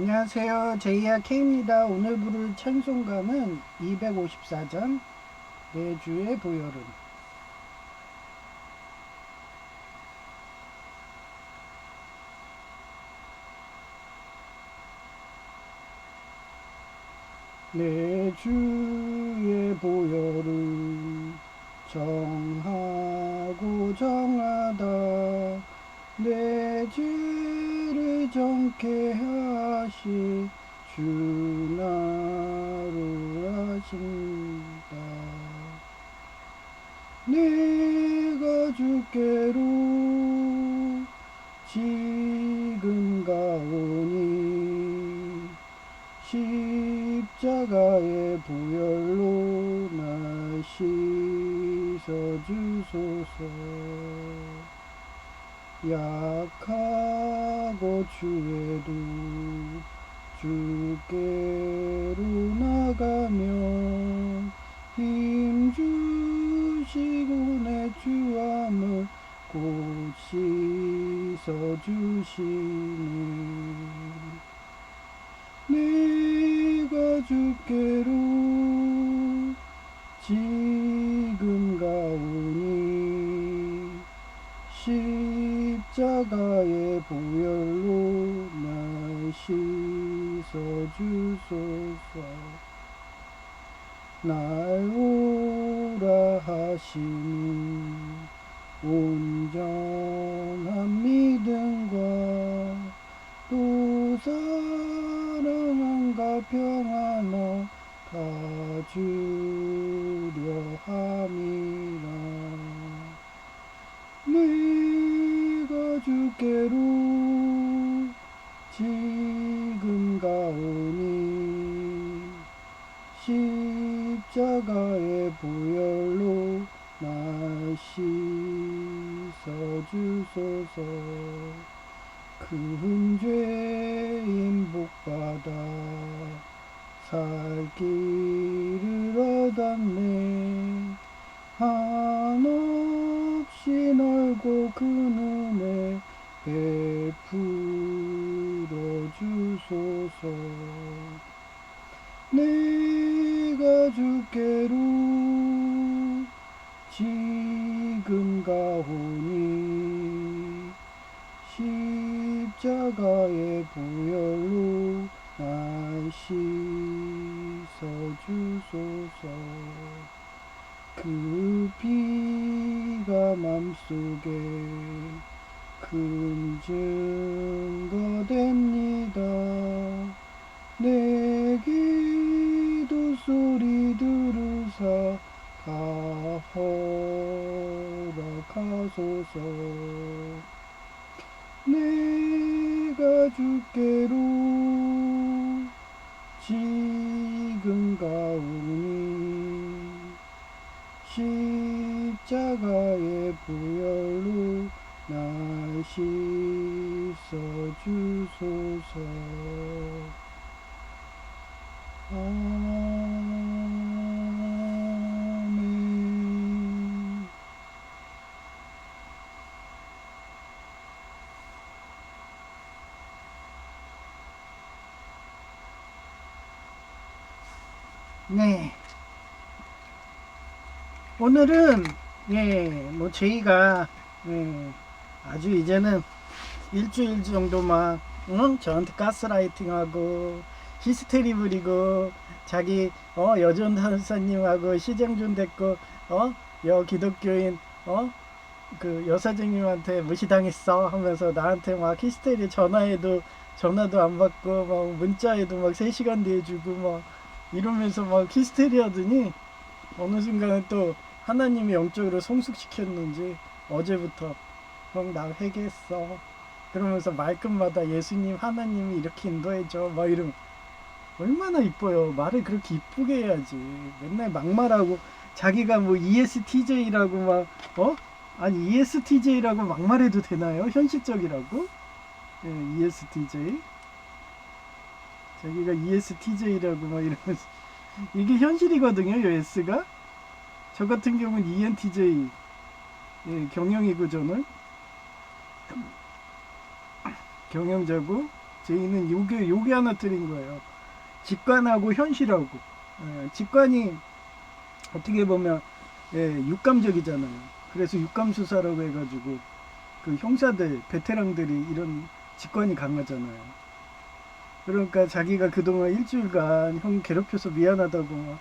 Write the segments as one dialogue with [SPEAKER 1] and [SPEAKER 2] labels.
[SPEAKER 1] 안녕하세요. 제이야 K입니다. 오늘 부를 찬송가는 254장 내 주의 보혈은. 내 주의 보혈은 정하고 정하다. 내 죄를 정케 하시 주 나로 하신다. 내가 주께로 지금 가오니 십자가의 보혈로 날 씻어주소서. 약하고 추해도 주께로 나가면 힘주시고 내 주함을 곧 씻어주시네. 내가 주께로 지금 가오니 십자가의 보혈로 날 씻어주소서. 날 오라 하시니 온전한 믿음과 또 사랑과 평안을 가주려 함이라. 내가 주께로 지금 가오니 십자가의 보혈로 날 씻어주소서. 큰 죄인 복받아 살 길을 얻었네. 한없이 넓고 그 은혜 베풀어 주소서. 내가 주께로 지금 가오니 십자가의 보혈로 날 씻어주소서. 그 피가 맘속에 큰 증거 됩니다. 내 기도 소리 들으사 다 허락하소서. 내가 주께로 지금 가오니 십자가의 보혈로 날 씻어주소서. 아멘. 네. 오늘은 제이가 아주 이제는 일주일 정도만 저한테 가스라이팅하고 히스테리 부리고 자기 여전 선사님하고 시정준 됐고 여 기독교인 그 여사장님한테 무시당했어 하면서 나한테 막 히스테리 전화도 안 받고 막 문자에도 막 3시간 뒤에 주고 막 이러면서 막 히스테리 하더니 어느 순간에 또 하나님이 영적으로 성숙시켰는지 어제부터 형 나 회개했어 그러면서 말끝마다 예수님 하나님이 이렇게 인도해줘 막 이러면 얼마나 이뻐요. 말을 그렇게 이쁘게 해야지. 맨날 막말하고 자기가 뭐 ESTJ라고 막 아니 ESTJ라고 막말해도 되나요? 현실적이라고? ESTJ 자기가 ESTJ라고 막 이러면서 이게 현실이거든요. 요 S가 저 같은 경우는 ENTJ 경영이고 저는 경영자고 제이는 요게 하나 틀린 거예요. 직관하고 현실하고. 직관이 어떻게 보면 육감적이잖아요. 그래서 육감수사라고 해가지고 그 형사들, 베테랑들이 이런 직관이 강하잖아요. 그러니까 자기가 그동안 일주일간 형 괴롭혀서 미안하다고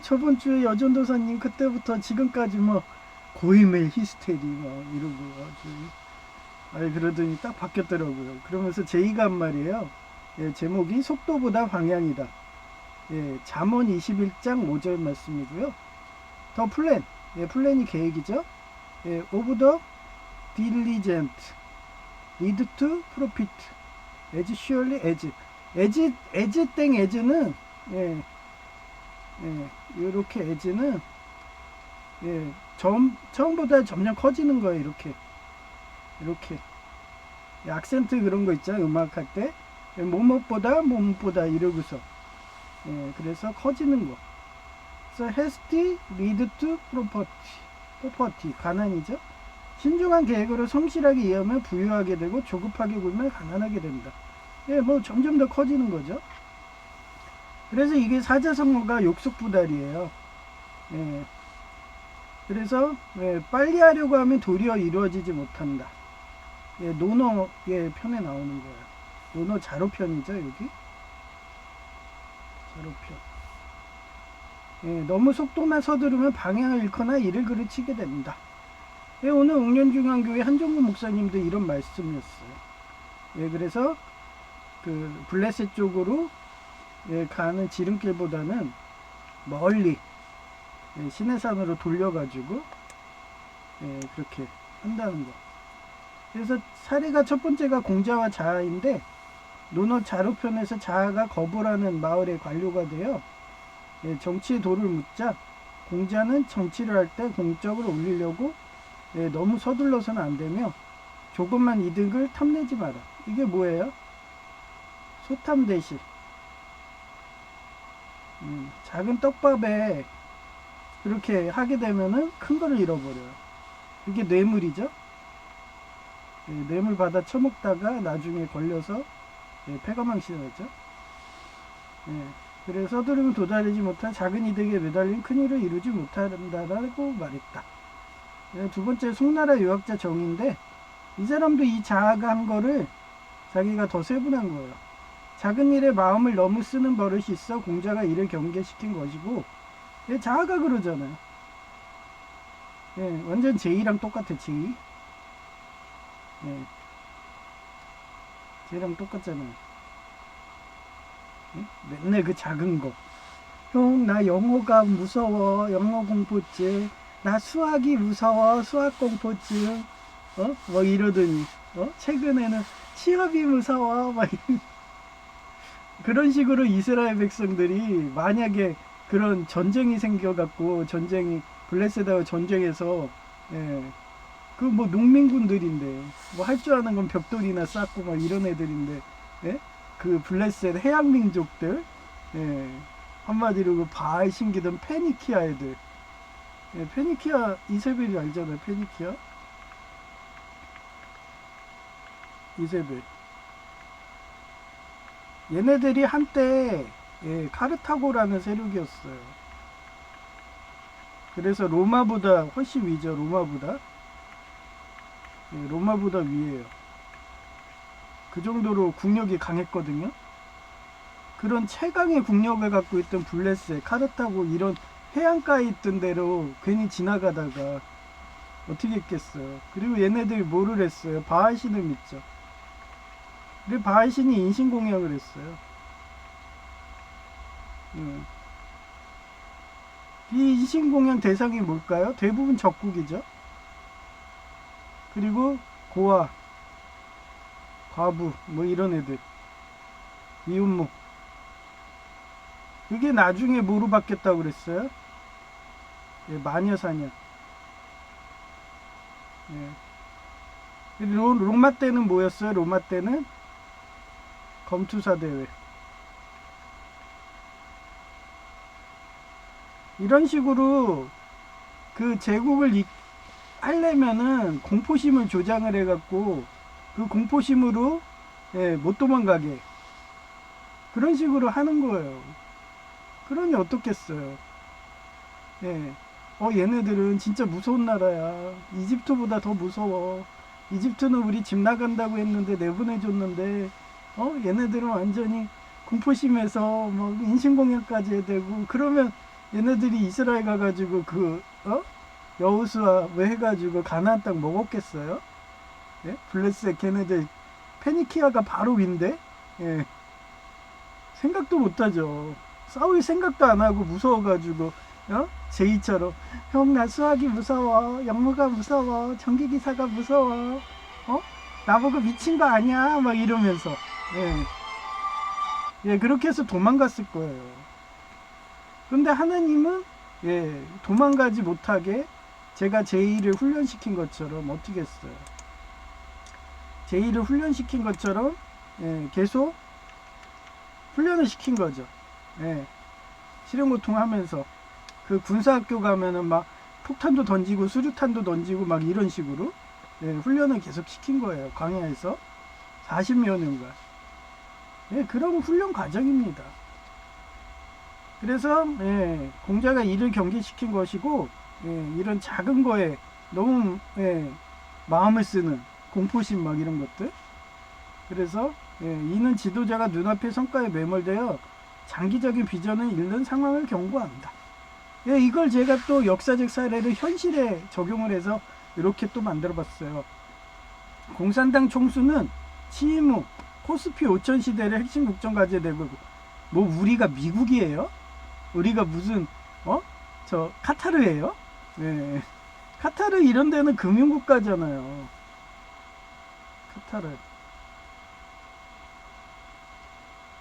[SPEAKER 1] 저번 주에 여전도사님 그때부터 지금까지 뭐 고이메일 히스테리 막 이러고 아주 그러더니 딱 바뀌었더라고요. 그러면서 제이가 한 말이에요. 제목이 속도보다 방향이다. 잠언 21장 5절 말씀이고요. 더 플랜, 플랜이 계획이죠. Of the diligent lead to profit as surely as 땡 as는 요렇게 as는 처음보다 점점 커지는 거예요. 이렇게 악센트 그런 거 있잖아요. 음악 할 때 뭐뭇보다 이러고서 그래서 커지는 거. 그래서 hasty lead to property 가난이죠. 신중한 계획으로 성실하게 이해하면 부유하게 되고 조급하게 굴면 가난하게 된다. 뭐 점점 더 커지는 거죠. 그래서 이게 사자성어가 욕속부달이에요. 그래서 빨리 하려고 하면 도리어 이루어지지 못한다. 논어의 편에 나오는 거예요. 논어 자로편이죠, 여기. 자로편. 너무 속도만 서두르면 방향을 잃거나 일을 그르치게 된다. 오늘 옥년중앙교회 한종구 목사님도 이런 말씀이었어요. 그래서 그 블레셋 쪽으로 가는 지름길보다는 멀리 시내산으로 돌려가지고 그렇게 한다는 거. 그래서 사례가 첫 번째가 공자와 자아인데 논어 자로편에서 자아가 거부라는 마을의 관료가 되어 정치의 도를 묻자 공자는 정치를 할 때 공적을 올리려고 너무 서둘러서는 안 되며 조금만 이득을 탐내지 마라. 이게 뭐예요? 소탐대시. 작은 떡밥에 그렇게 하게 되면은 큰 거를 잃어버려요. 이게 뇌물이죠. 뇌물 받아 처먹다가 나중에 걸려서 폐가망신하죠. 그래서 서두르면 도달하지 못한 작은 이득에 매달린 큰 일을 이루지 못한다라고 말했다. 두 번째 송나라 유학자 정인데 이 사람도 이 자아가 한 거를 자기가 더 세분한 거예요. 작은 일에 마음을 너무 쓰는 버릇이 있어 공자가 이를 경계시킨 것이고 자아가 그러잖아요. 완전 제이랑 똑같아. 제이. 제이랑 똑같잖아요. 맨날 그 작은 거. 형, 나 영어가 무서워. 영어 공포증. 나 수학이 무서워. 수학 공포증. 뭐 이러더니 최근에는 취업이 무서워. 막 그런 식으로 이스라엘 백성들이 만약에 그런 전쟁이 생겨갖고 블레셋하고 전쟁에서 그 뭐 농민군들인데 뭐 할 줄 아는 건 벽돌이나 쌓고 막 이런 애들인데 그 블레셋 해양 민족들 한마디로 그 바알 신기던 페니키아 애들 페니키아 이세벨이 알잖아요. 페니키아 이세벨 얘네들이 한때 카르타고라는 세력이었어요. 그래서 로마보다 훨씬 위죠. 로마보다 위에요. 그 정도로 국력이 강했거든요. 그런 최강의 국력을 갖고 있던 블레셋, 카르타고 이런 해안가에 있던 데로 괜히 지나가다가 어떻게 했겠어요. 그리고 얘네들이 뭐를 했어요? 바알신을 믿죠. 그리고 바알신이 인신공양을 했어요. 이 인신공양 대상이 뭘까요? 대부분 적국이죠. 그리고 고아, 과부 뭐 이런 애들, 이웃목. 그게 나중에 뭐로 바뀌었다고 그랬어요? 마녀사냥. 로마 때는 뭐였어요? 로마 때는 검투사 대회. 이런 식으로 그 제국을 하려면은 공포심을 조장을 해갖고 그 공포심으로 예, 못 도망가게. 그런 식으로 하는 거예요. 그러니 어떻겠어요. 예. 얘네들은 진짜 무서운 나라야. 이집트보다 더 무서워. 이집트는 우리 집 나간다고 했는데 내보내줬는데, 얘네들은 완전히 공포심에서 뭐 인신공격까지 해야 되고, 그러면 얘네들이 이스라엘 가가지고 여호수아 왜 해가지고 가나안 땅 먹었겠어요? 예? 블레셋 걔네들 페니키아가 바로 위인데, 예. 생각도 못하죠. 싸울 생각도 안 하고 무서워가지고, 제이처럼 형 나 수학이 무서워, 영어가 무서워, 전기기사가 무서워, 나보고 미친 거 아니야 막 이러면서, 예, 그렇게 해서 도망갔을 거예요. 근데 하나님은 도망가지 못하게 제가 제이를 훈련시킨 것처럼 어떻게 했어요? 제이를 훈련시킨 것처럼 계속 훈련을 시킨 거죠. 실용고통하면서 그 군사학교 가면은 막 폭탄도 던지고 수류탄도 던지고 막 이런 식으로 훈련을 계속 시킨 거예요. 광야에서 40여 년간. 그런 훈련 과정입니다. 그래서 공자가 이를 경계시킨 것이고, 이런 작은 거에 너무 마음을 쓰는 공포심 막 이런 것들. 그래서 이는 지도자가 눈앞의 성과에 매몰되어 장기적인 비전을 잃는 상황을 경고한다. 이걸 제가 또 역사적 사례를 현실에 적용을 해서 이렇게 또 만들어 봤어요. 공산당 총수는 취임 후 코스피 5천 시대를 핵심 국정과제에 내걸고, 뭐 우리가 미국이에요? 우리가 무슨 저 카타르예요? 카타르 이런 데는 금융국가잖아요. 카타르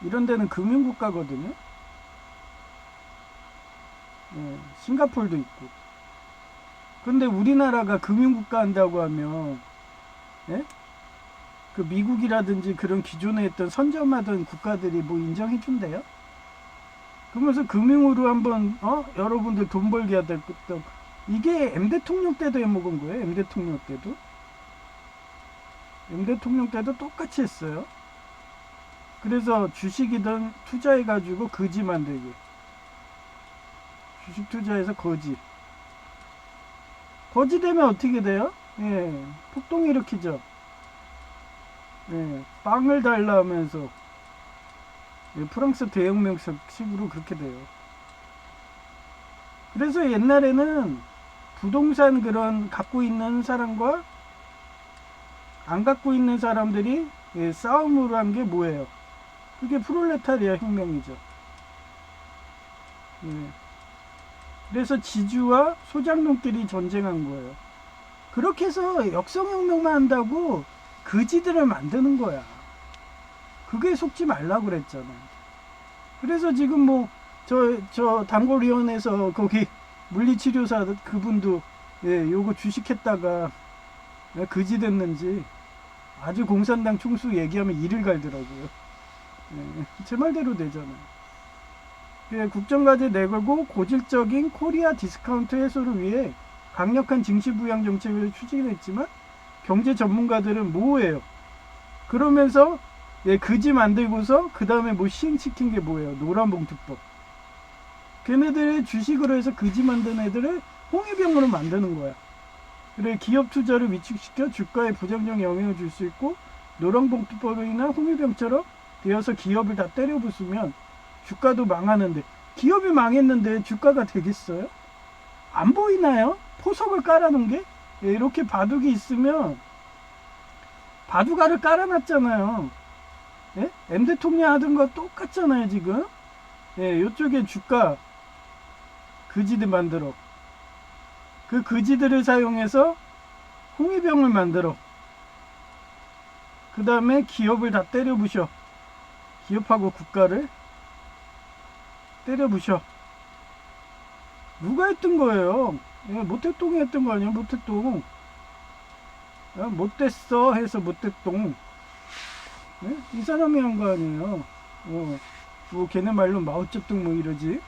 [SPEAKER 1] 이런 데는 금융국가거든요. 싱가포르도 있고. 근데 우리나라가 금융국가 한다고 하면 그 미국이라든지 그런 기존에 있던 선점하던 국가들이 뭐 인정해 준대요? 그러면서 금융으로 한번 여러분들 돈 벌게 하다. 이게 M 대통령 때도 해먹은 거예요. M 대통령 때도. M 대통령 때도 똑같이 했어요. 그래서 주식이든 투자해가지고 거지 만들기. 주식 투자해서 거지. 거지 되면 어떻게 돼요? 폭동 일으키죠. 빵을 달라 하면서 프랑스 대혁명식으로 그렇게 돼요. 그래서 옛날에는 부동산 그런 갖고 있는 사람과 안 갖고 있는 사람들이 싸움으로 한 게 뭐예요? 그게 프롤레타리아 혁명이죠. 그래서 지주와 소장농끼리 전쟁한 거예요. 그렇게 해서 역성혁명만 한다고 거지들을 만드는 거야. 그게 속지 말라고 그랬잖아요. 그래서 지금 뭐 저 단골위원회에서 거기 물리치료사 그분도 요거 주식했다가 거지 됐는지 아주 공산당 총수 얘기하면 이를 갈더라고요. 제 말대로 되잖아요. 국정과제 내걸고 고질적인 코리아 디스카운트 해소를 위해 강력한 증시부양 정책을 추진했지만 경제 전문가들은 뭐예요? 그러면서 거지 만들고서 그 다음에 뭐 시행시킨 게 뭐예요? 노란봉투법. 걔네들의 주식으로 해서 거지 만든 애들을 홍위병으로 만드는 거야. 그래 기업 투자를 위축시켜 주가에 부정적 영향을 줄 수 있고 노란봉투법으로 인한 홍위병처럼 되어서 기업을 다 때려 부수면 주가도 망하는데 기업이 망했는데 주가가 되겠어요? 안 보이나요? 포석을 깔아놓은 게? 이렇게 바둑이 있으면 바둑알을 깔아놨잖아요. M 대통령 하던 거 똑같잖아요 지금. 이쪽에 주가 거지들 만들어. 그 거지들을 사용해서 홍위병을 만들어. 그 다음에 기업을 다 때려 부셔. 기업하고 국가를 때려 부셔. 누가 했던 거예요? 모택동이 했던 거 아니에요? 모택동. 못됐어 해서 모택동. 이 사람이 한 거 아니에요? 뭐 걔네 말로 마오쩌둥 뭐 이러지.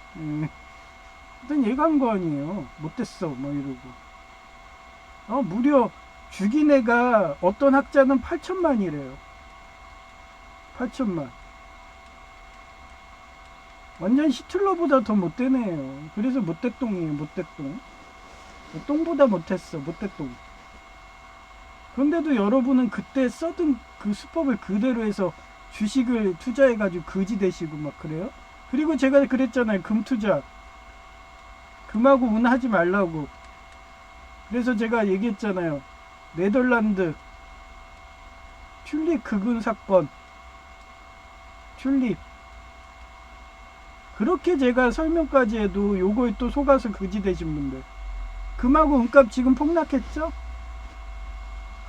[SPEAKER 1] 일단 얘가 한 거 아니에요? 못됐어 뭐 이러고. 무려 죽인 애가 어떤 학자는 8천만이래요. 8천만. 완전 히틀러보다 더 못되네요. 그래서 못대똥이에요. 못대똥. 똥보다 못했어. 못대똥. 그런데도 여러분은 그때 써둔 그 수법을 그대로 해서 주식을 투자해가지고 거지 되시고 막 그래요. 그리고 제가 그랬잖아요. 금 투자. 금하고 운 하지 말라고. 그래서 제가 얘기했잖아요. 네덜란드 튤립 극운 사건. 튤립. 그렇게 제가 설명까지 해도 요거에 또 속아서 거지 되신 분들. 금하고 은값 지금 폭락했죠?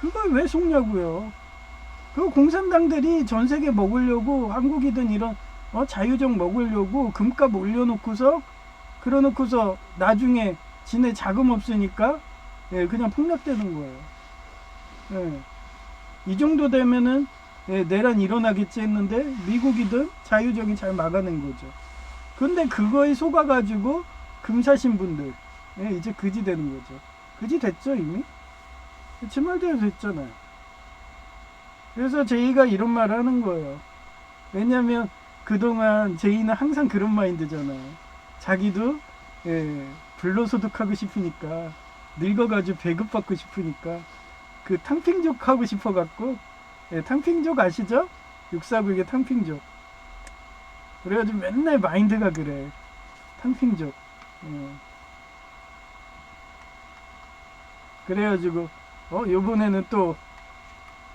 [SPEAKER 1] 그걸 왜 속냐고요. 그 공산당들이 전 세계 먹으려고 한국이든 이런 자유적 먹으려고 금값 올려놓고서 그러놓고서 나중에 지네 자금 없으니까 그냥 폭락되는 거예요. 이 정도 되면은 내란 일어나겠지 했는데 미국이든 자유적이 잘 막아낸 거죠. 근데 그거에 속아가지고 금 사신 분들 이제 그지 되는 거죠. 그지 됐죠 이미? 제 말대로 됐잖아요. 그래서 제이가 이런 말 하는 거예요. 왜냐면 그동안 제이는 항상 그런 마인드잖아요. 자기도 불로소득하고 싶으니까 늙어가지고 배급받고 싶으니까 그 탕핑족 하고 싶어갖고 탕핑족 아시죠? 649의 탕핑족. 그래가지고 맨날 마인드가 그래. 탕핑족. 그래가지고 요번에는 또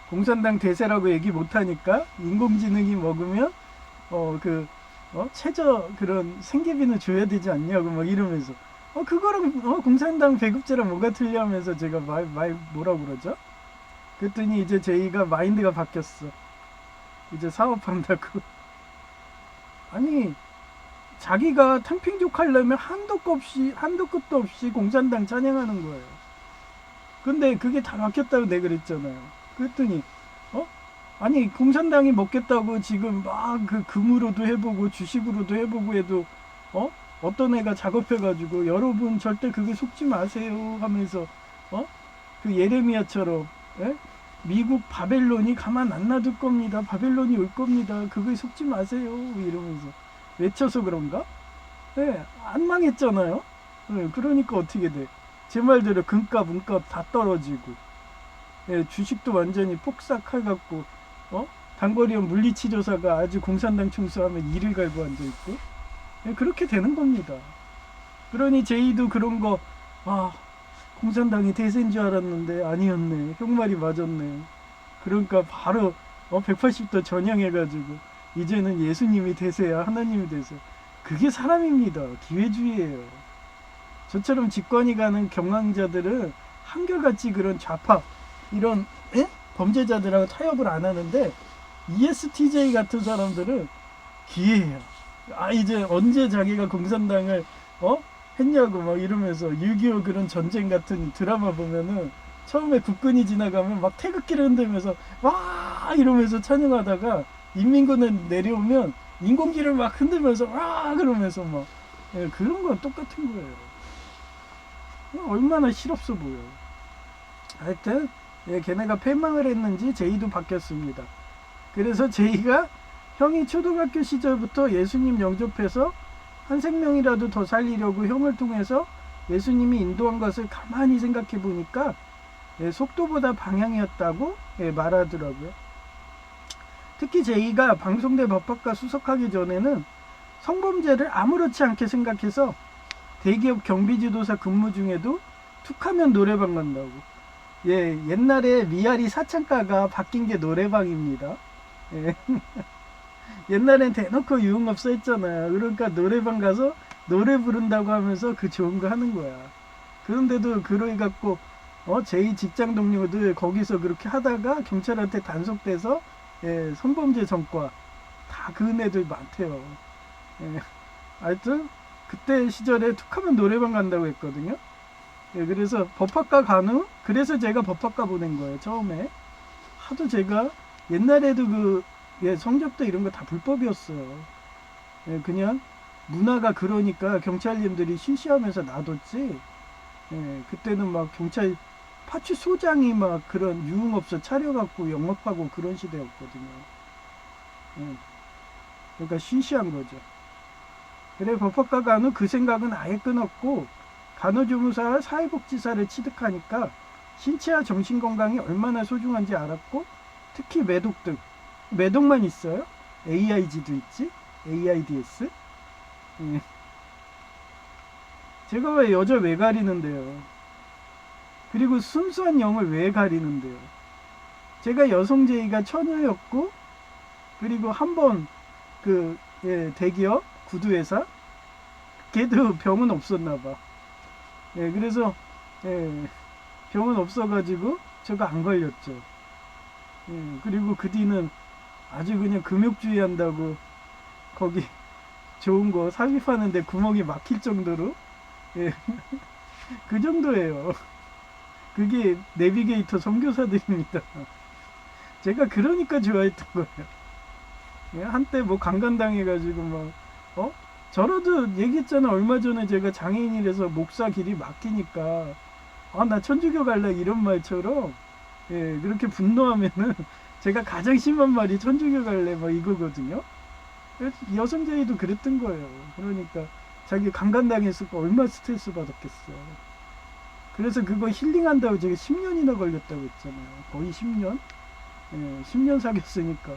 [SPEAKER 1] 공산당 대세라고 얘기 못하니까 인공지능이 먹으면 최저 그런 생계비는 줘야 되지 않냐고 막 이러면서 그거랑 공산당 배급제랑 뭐가 틀려하면서 제가 말 뭐라고 그러죠? 그랬더니 이제 제이가 마인드가 바뀌었어. 이제 사업한다고. 아니 자기가 탕핑족 하려면 한도 끝도 없이 공산당 찬양하는 거예요. 근데 그게 다 바뀌었다고 내가 그랬잖아요. 그랬더니 아니 공산당이 먹겠다고 지금 막 그 금으로도 해보고 주식으로도 해보고 해도 어떤 애가 작업해가지고 여러분 절대 그게 속지 마세요 하면서 그 예레미야처럼 미국 바벨론이 가만 안 놔둘 겁니다. 바벨론이 올 겁니다. 그거에 속지 마세요 이러면서 외쳐서 그런가? 안 망했잖아요. 그러니까 어떻게 돼? 제 말대로 금값 은값 다 떨어지고 주식도 완전히 폭삭해갖고 단거리형 물리치료사가 아주 공산당 총수하면 이를 갈고 앉아있고 그렇게 되는 겁니다. 그러니 제이도 그런 거 공산당이 대세인 줄 알았는데 아니었네. 형 말이 맞았네. 그러니까 바로 180도 전향해가지고 이제는 예수님이 대세야 하나님이 대세. 그게 사람입니다. 기회주의예요. 저처럼 직관이 가는 경황자들은 한결같이 그런 좌파 이런 범죄자들하고 타협을 안 하는데 ESTJ 같은 사람들은 기회예요. 이제 언제 자기가 공산당을 했냐고 막 이러면서 6.25 그런 전쟁 같은 드라마 보면은 처음에 국군이 지나가면 막 태극기를 흔들면서 와 이러면서 찬양하다가 인민군은 내려오면 인공기를 막 흔들면서 와 그러면서 막 그런 건 똑같은 거예요. 얼마나 실없어 보여. 하여튼 걔네가 패망을 했는지 제이도 바뀌었습니다. 그래서 제이가 형이 초등학교 시절부터 예수님 영접해서 한 생명이라도 더 살리려고 형을 통해서 예수님이 인도한 것을 가만히 생각해 보니까 속도보다 방향이었다고 말하더라고요. 특히 제이가 방송대 법학과 수석하기 전에는 성범죄를 아무렇지 않게 생각해서 대기업 경비지도사 근무 중에도 툭하면 노래방 간다고. 옛날에 미아리 사창가가 바뀐 게 노래방입니다. 옛날엔 대놓고 유흥업소 했잖아요. 그러니까 노래방 가서 노래 부른다고 하면서 그 좋은 거 하는 거야. 그런데도 그러이 갖고 제2 직장 동료들 거기서 그렇게 하다가 경찰한테 단속돼서 성범죄 전과 다 그은 애들 많대요. 하여튼 그때 시절에 툭하면 노래방 간다고 했거든요. 그래서 법학과 간후 그래서 제가 법학과 보낸 거예요. 처음에 하도 제가 옛날에도 성접도 이런 거 다 불법이었어요. 그냥 문화가 그러니까 경찰님들이 실시하면서 놔뒀지. 그때는 막 경찰 파출소장이 막 그런 유흥업소 차려갖고 영업하고 그런 시대였거든요. 예. 그러니까 시시한 거죠. 그래 법학과 간호 그 생각은 아예 끊었고 간호조무사와 사회복지사를 취득하니까 신체와 정신건강이 얼마나 소중한지 알았고 특히 매독 등 매독만 있어요? AIG도 있지? AIDS? 예. 제가 왜 여자 왜 가리는데요? 그리고 순수한 영을 왜 가리는데요? 제가 여성 제의가 처녀였고 그리고 한 번 그 대기업 구두회사 걔도 병은 없었나 봐. 예, 그래서 병은 없어가지고 저거 안 걸렸죠. 예, 그리고 그 뒤는 아주 그냥 금욕주의 한다고 거기 좋은 거 삽입하는데 구멍이 막힐 정도로 예, 그 정도예요. 그게 내비게이터 선교사들입니다. 제가 그러니까 좋아했던 거예요. 예, 한때 뭐 강간당해가지고 막 저러도 얘기했잖아. 얼마 전에 제가 장애인이라서 목사 길이 막히니까 나 천주교 갈래 이런 말처럼 그렇게 분노하면은 제가 가장 심한 말이 천주교 갈래 막 이거거든요. 여성제의도 그랬던 거예요. 그러니까 자기 강간당했을 거 얼마나 스트레스 받았겠어. 그래서 그거 힐링한다고 제가 10년이나 걸렸다고 했잖아요. 거의 10년? 10년 사귀었으니까.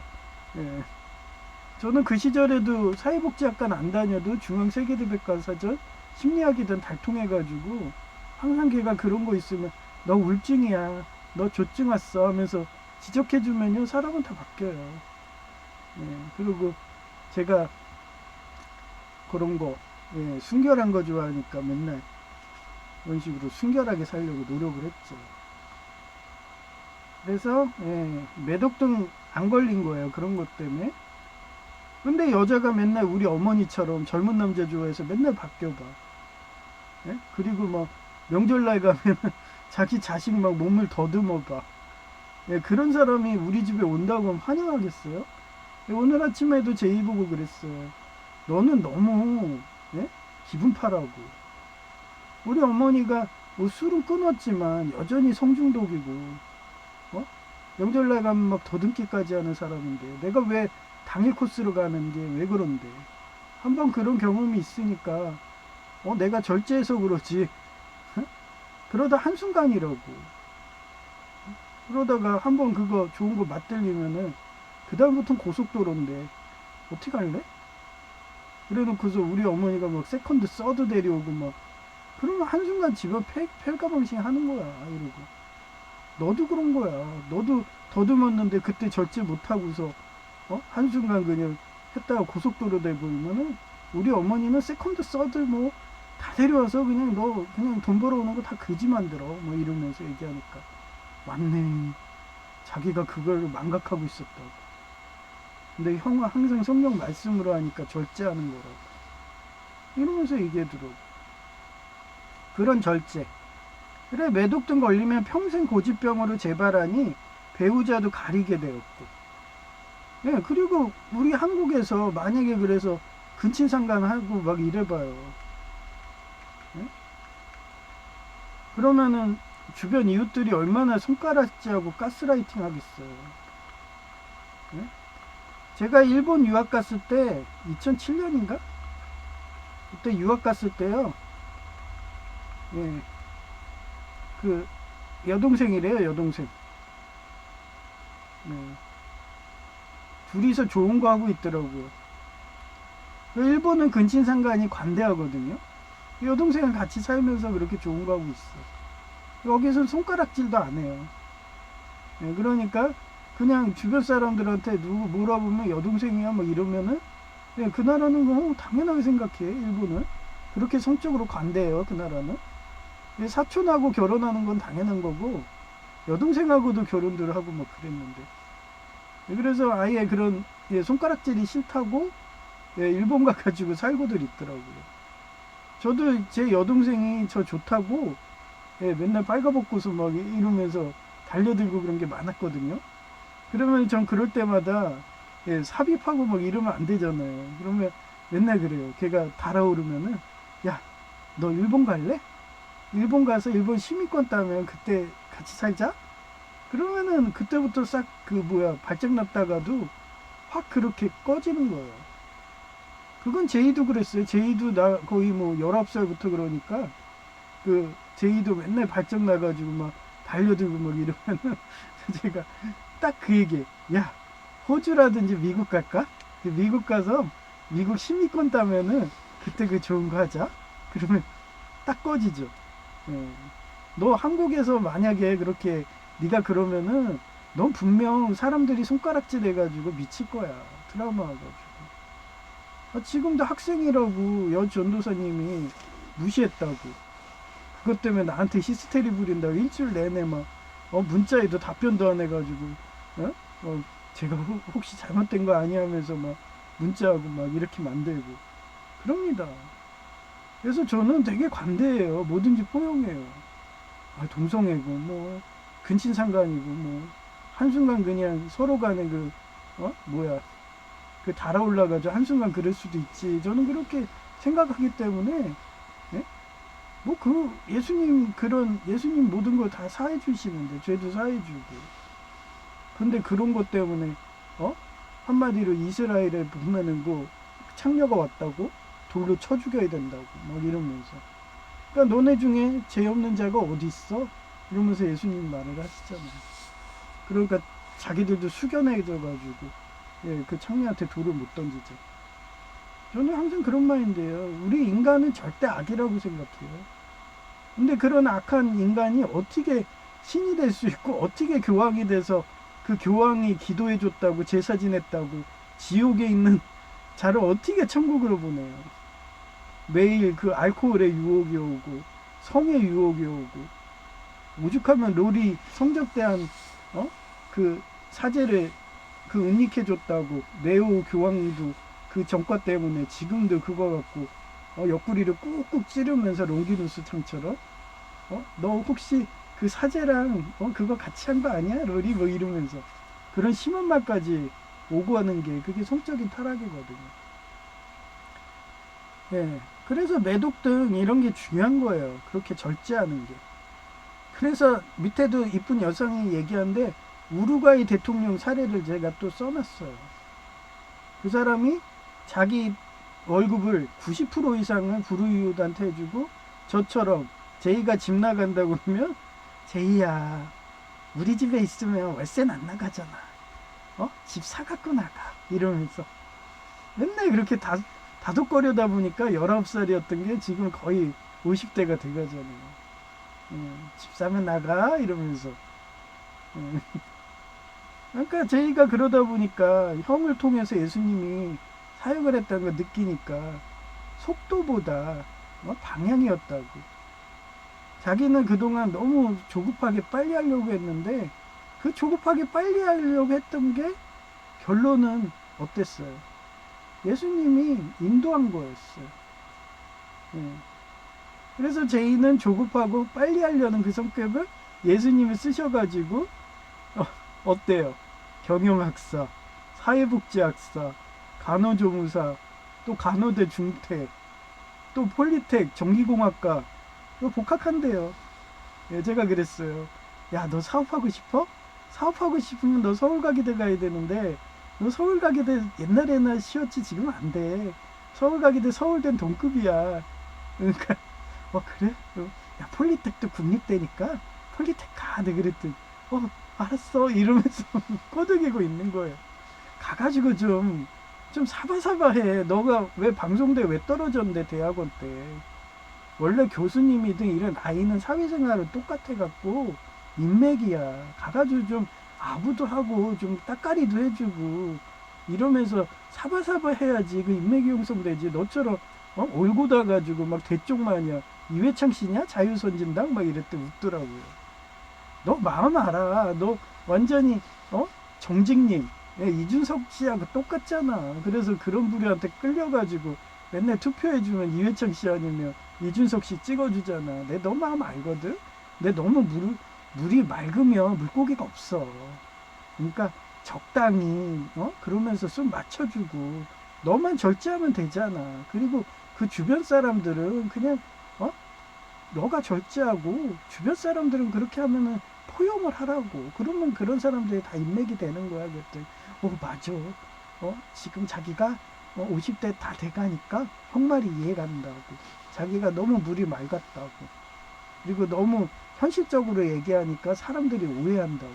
[SPEAKER 1] 저는 그 시절에도 사회복지학과는 안 다녀도 중앙세계대백과사전 심리학이든 달통해가지고 항상 걔가 그런 거 있으면 너 우울증이야, 너 조증 왔어 하면서 지적해주면요 사람은 다 바뀌어요. 그리고 제가 그런 거 순결한 거 좋아하니까 맨날 그런 식으로 순결하게 살려고 노력을 했죠. 그래서 매독등 안 걸린 거예요. 그런 것 때문에. 근데 여자가 맨날 우리 어머니처럼 젊은 남자 좋아해서 맨날 바뀌어봐. 그리고 막 명절날 가면 자기 자식 막 몸을 더듬어봐. 그런 사람이 우리 집에 온다고 하면 환영하겠어요? 오늘 아침에도 제이 보고 그랬어요. 너는 너무 기분 파라고. 우리 어머니가 뭐 술은 끊었지만 여전히 성중독이고 명절날 가면 막 더듬기까지 하는 사람인데 내가 왜 당일 코스로 가는 게 왜 그런데 한번 그런 경험이 있으니까 내가 절제해서 그러지 그러다 한순간이라고 그러다가 한번 그거 좋은 거 맛들리면은 그 다음부터는 고속도로인데 어떻게 할래? 그래놓고서 우리 어머니가 막 세컨드 서드 데려오고 막 그러면 한순간 집에 펠가방식 하는 거야. 이러고 너도 그런 거야. 너도 더듬었는데 그때 절제 못하고서 한순간 그냥 했다가 고속도로 돼버리면은 우리 어머니는 세컨드 서드 뭐 다 데려와서 그냥 너 그냥 돈 벌어오는 거 다 거지 만들어 뭐 이러면서 얘기하니까 맞네. 자기가 그걸 망각하고 있었다고. 근데 형은 항상 성경 말씀으로 하니까 절제하는 거라고 이러면서 얘기하더라고. 그런 절제. 그래 매독등 걸리면 평생 고집병으로 재발하니 배우자도 가리게 되었고 그리고 우리 한국에서 만약에 그래서 근친상간하고 막 이래봐요. 그러면은 주변 이웃들이 얼마나 손가락질하고 가스라이팅 하겠어요. 제가 일본 유학 갔을 때 2007년인가? 그때 유학 갔을 때요. 그 여동생이래요. 여동생. 둘이서 좋은 거 하고 있더라고요. 일본은 근친상간이 관대하거든요. 여동생은 같이 살면서 그렇게 좋은 거 하고 있어. 여기서는 손가락질도 안 해요. 그러니까 그냥 주변 사람들한테 누구 물어보면 여동생이야 뭐 이러면은 그 나라는 뭐 당연하게 생각해. 일본은 그렇게 성적으로 관대해요. 그 나라는 사촌하고 결혼하는 건 당연한 거고 여동생하고도 결혼들 하고 막 그랬는데 그래서 아예 그런 손가락질이 싫다고 일본 가가지고 살고들 있더라고요. 저도 제 여동생이 저 좋다고 맨날 빨가벗고서 막 이러면서 달려들고 그런 게 많았거든요. 그러면 전 그럴 때마다 삽입하고 막 이러면 안 되잖아요. 그러면 맨날 그래요. 걔가 달아오르면은 야, 너 일본 갈래? 일본 가서 일본 시민권 따면 그때 같이 살자? 그러면은 그때부터 싹 발정 났다가도 확 그렇게 꺼지는 거예요. 그건 제이도 그랬어요. 제이도 나 거의 뭐 19살부터 그러니까 그 제이도 맨날 발정 나가지고 막 달려들고 막 이러면은 제가 딱 그 얘기, 야 호주라든지 미국 갈까? 미국 가서 미국 시민권 따면은 그때 그 좋은 거 하자. 그러면 딱 꺼지죠. 예. 너 한국에서 만약에 그렇게 네가 그러면은 넌 분명 사람들이 손가락질 해가지고 미칠 거야. 트라우마 와가지고. 지금도 학생이라고 여 전도사님이 무시했다고. 그것 때문에 나한테 히스테리 부린다고 일주일 내내 막 문자에도 답변도 안 해가지고 제가 혹시 잘못된 거 아니야 하면서 막 문자하고 막 이렇게 만들고 그럽니다. 그래서 저는 되게 관대해요. 뭐든지 포용해요. 동성애고 뭐 근친상간이고 뭐 한순간 그냥 서로 간에 그 그 달아올라가지고 한순간 그럴 수도 있지. 저는 그렇게 생각하기 때문에 뭐 그 예수님 그런 예수님 모든 걸 다 사해 주시는데 죄도 사해 주고. 근데 그런 것 때문에 한마디로 이스라엘에 보면은 그 창녀가 왔다고 돌로 쳐 죽여야 된다고 막 이러면서. 그러니까 너네 중에 죄 없는 자가 어디 있어? 이러면서 예수님 말을 하시잖아요. 그러니까 자기들도 숙연해져 가지고 그 창녀한테 돌을 못 던지죠. 저는 항상 그런 마인드예요. 우리 인간은 절대 악이라고 생각해요. 근데 그런 악한 인간이 어떻게 신이 될 수 있고 어떻게 교황이 돼서 그 교황이 기도해 줬다고 제사 지냈다고 지옥에 있는 자를 어떻게 천국으로 보내요. 매일 그 알코올의 유혹이 오고 성의 유혹이 오고 오죽하면 롤이 성적대한 그 사제를 그 은닉해 줬다고 네오 교황도 그 전과 때문에 지금도 그거 갖고 옆구리를 꾹꾹 찌르면서 롱기누스 창처럼 너 혹시 그 사제랑 그거 같이 한 거 아니야? 롤이 뭐 이러면서 그런 심한 말까지 오고 하는 게 그게 성적인 타락이거든요. 예. 그래서 매독 등 이런 게 중요한 거예요. 그렇게 절제하는 게. 그래서 밑에도 이쁜 여성이 얘기하는데 우루과이 대통령 사례를 제가 또 써놨어요. 그 사람이 자기 월급을 90% 이상은 불우이웃한테 해주고 저처럼 제이가 집 나간다고 하면 제이야 우리 집에 있으면 월세는 안 나가잖아. 집 사갖고 나가 이러면서 맨날 그렇게 다독거려다 보니까 19살이었던 게 지금 거의 50대가 돼가잖아요. 집 사면 나가 이러면서. 그러니까 제이가 그러다 보니까 형을 통해서 예수님이 사역을 했다는 걸 느끼니까 속도보다 방향이었다고. 자기는 그동안 너무 조급하게 빨리 하려고 했는데 그 조급하게 빨리 하려고 했던 게 결론은 어땠어요? 예수님이 인도한 거였어요. 그래서 제이는 조급하고 빨리 하려는 그 성격을 예수님이 쓰셔가지고 어때요? 경영학사, 사회복지학사, 간호조무사, 또 간호대 중퇴, 또 폴리텍, 전기공학과, 이거 복학한대요. 제가 그랬어요. 야, 너 사업하고 싶어? 사업하고 싶으면 너 서울가기대 가야 되는데 너 서울가기대 옛날에나 쉬었지 지금 안 돼. 서울가기대 서울대는 동급이야. 그러니까 그래? 야, 폴리텍도 국립대니까 폴리텍 가. 내가 그랬더니 알았어 이러면서 꼬드기고 있는 거예요. 가가지고 좀 사바사바해. 너가 왜 방송대 왜 떨어졌는데 대학원 때. 원래 교수님이든 이런 아이는 사회생활은 똑같아갖고 인맥이야. 가가지고 좀 아부도 하고 좀 따까리도 해주고 이러면서 사바사바 해야지 그 인맥이 형성되지. 너처럼 올고다 가지고 막 대쪽 마냥 이회창 씨냐 자유선진당 막 이랬더니 웃더라고요. 너 마음 알아. 너 완전히 정직님 이준석 씨하고 똑같잖아. 그래서 그런 부류한테 끌려가지고 맨날 투표해주면 이회창 씨 아니면 이준석 씨 찍어주잖아. 내 너 마음 알거든. 내 너무 물이 맑으면 물고기가 없어. 그러니까 적당히 그러면서 좀 맞춰주고 너만 절제하면 되잖아. 그리고 그 주변 사람들은 그냥 너가 절제하고 주변 사람들은 그렇게 하면은 포용을 하라고. 그러면 그런 사람들이 다 인맥이 되는 거야. 그랬더니 맞아. 지금 자기가 50대 다 돼가니까 형 말이 이해가 안다고, 자기가 너무 물이 맑았다고, 그리고 너무 현실적으로 얘기하니까 사람들이 오해한다고.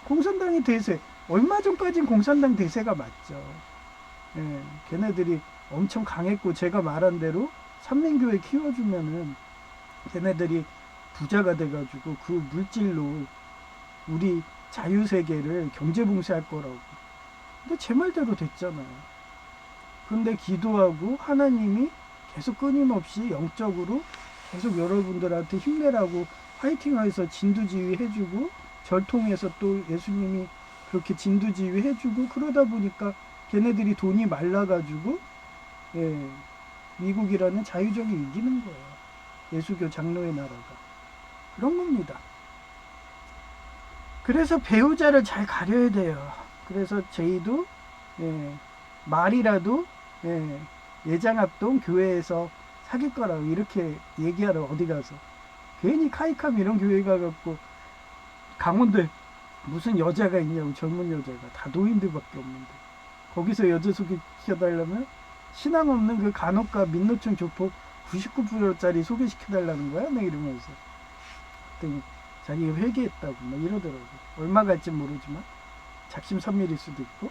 [SPEAKER 1] 공산당이 대세, 얼마 전까진 공산당 대세가 맞죠. 예, 걔네들이 엄청 강했고, 제가 말한 대로 삼민교회 키워주면은 걔네들이 부자가 돼가지고 그 물질로 우리 자유세계를 경제봉쇄할 거라고. 근데 제 말대로 됐잖아요. 근데 기도하고 하나님이 계속 끊임없이 영적으로 계속 여러분들한테 힘내라고 파이팅하여서 진두지휘 해주고, 절 통해서 또 예수님이 그렇게 진두지휘 해주고, 그러다 보니까 걔네들이 돈이 말라가지고 미국이라는 자유적이 이기는 거예요. 예수교 장로의 나라가. 그런 겁니다. 그래서 배우자를 잘 가려야 돼요. 그래서 제이도 말이라도 예장합동 교회에서 사귈 거라고 이렇게 얘기하러 어디 가서, 괜히 카이캄 이런 교회 가갖고 강원도에 무슨 여자가 있냐고, 젊은 여자가 다 노인들밖에 없는데 거기서 여자 소개시켜달라면 신앙 없는 그 간혹가 민노총 조폭 99%짜리 소개시켜달라는 거야? 막 이러면서. 그랬더니 자기가 회개했다고 막 이러더라고. 얼마 갈지 모르지만 작심삼일일 수도 있고.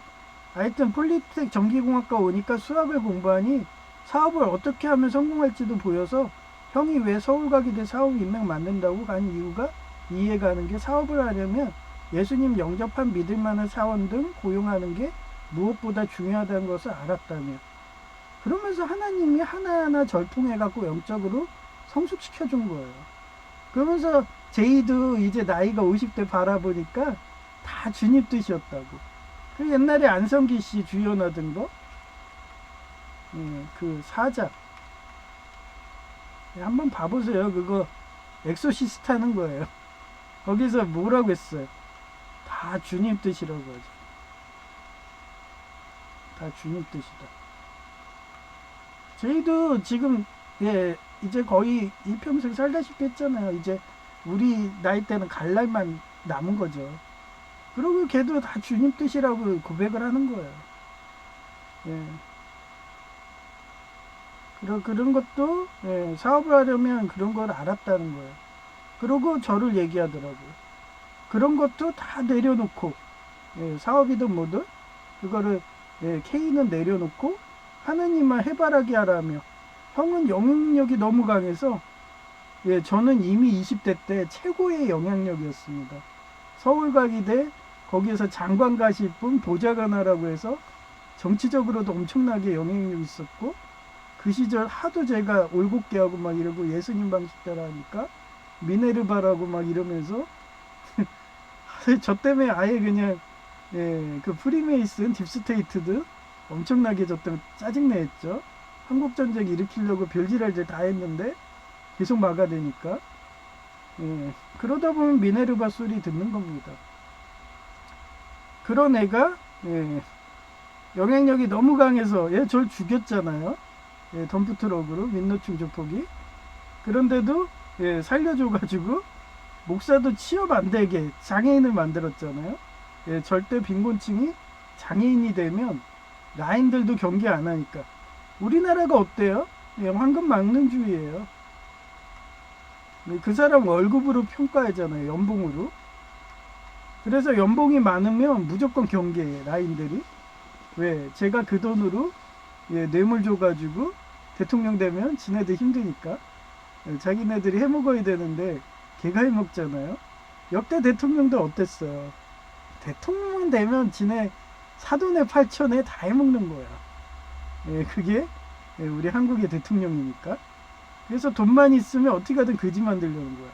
[SPEAKER 1] 하여튼 폴리텍 전기공학과 오니까 수학을 공부하니 사업을 어떻게 하면 성공할지도 보여서 형이 왜 서울 가게 돼 사업 인맥 만든다고 간 이유가 이해가는 게, 사업을 하려면 예수님 영접한 믿을 만한 사원 등 고용하는 게 무엇보다 중요하다는 것을 알았다며. 그러면서 하나님이 하나하나 절 통해 갖고 영적으로 성숙시켜 준 거예요. 그러면서 제이도 이제 나이가 50대 바라보니까 다 주님 뜻이었다고. 그 옛날에 안성기 씨 주연하던 거, 그 사자, 한번 봐보세요. 그거 엑소시스트 하는 거예요. 거기서 뭐라고 했어요? 다 주님 뜻이라고 하죠. 다 주님 뜻이다. 저희도 지금 이제 거의 일평생 살다시피 했잖아요. 이제 우리 나이 때는 갈 날만 남은 거죠. 그리고 걔도 다 주님 뜻이라고 고백을 하는 거예요. 그런 것도 사업을 하려면 그런 걸 알았다는 거예요. 그러고 저를 얘기하더라고요. 그런 것도 다 내려놓고, 사업이든 뭐든 그거를 K는 내려놓고 하느님만 해바라기 하라며. 형은 영향력이 너무 강해서 저는 이미 20대 때 최고의 영향력이었습니다. 서울과기대 거기에서 장관 가실 분 보좌관 하라고 해서 정치적으로도 엄청나게 영향력이 있었고, 그 시절 하도 제가 올곧게하고 막 이러고 예수님 방식대로 하니까 미네르바라고 막 이러면서 저 때문에 아예 그냥 그 프리메이슨 딥스테이트도 엄청나게 저 때문에 짜증내했죠. 한국전쟁 일으키려고 별지랄들 다 했는데 계속 막아대니까. 그러다 보면 미네르바 소리 듣는 겁니다. 그런 애가 영향력이 너무 강해서 절 죽였잖아요. 덤프트럭으로 민노총 조폭이. 그런데도 살려줘가지고 목사도 취업 안 되게 장애인을 만들었잖아요. 절대 빈곤층이 장애인이 되면 라인들도 경계 안 하니까. 우리나라가 어때요? 황금 망능주의예요. 그 사람 월급으로 평가하잖아요. 연봉으로. 그래서 연봉이 많으면 무조건 경계해, 라인들이. 왜? 제가 그 돈으로 뇌물 줘가지고 대통령 되면 지네들 힘드니까. 자기네들이 해먹어야 되는데 걔가 해먹잖아요. 역대 대통령도 어땠어요? 대통령 되면 지네 사돈의 8천에 다 해먹는 거야. 그게 우리 한국의 대통령이니까. 그래서 돈만 있으면 어떻게 하든 거지 만들려는 거야.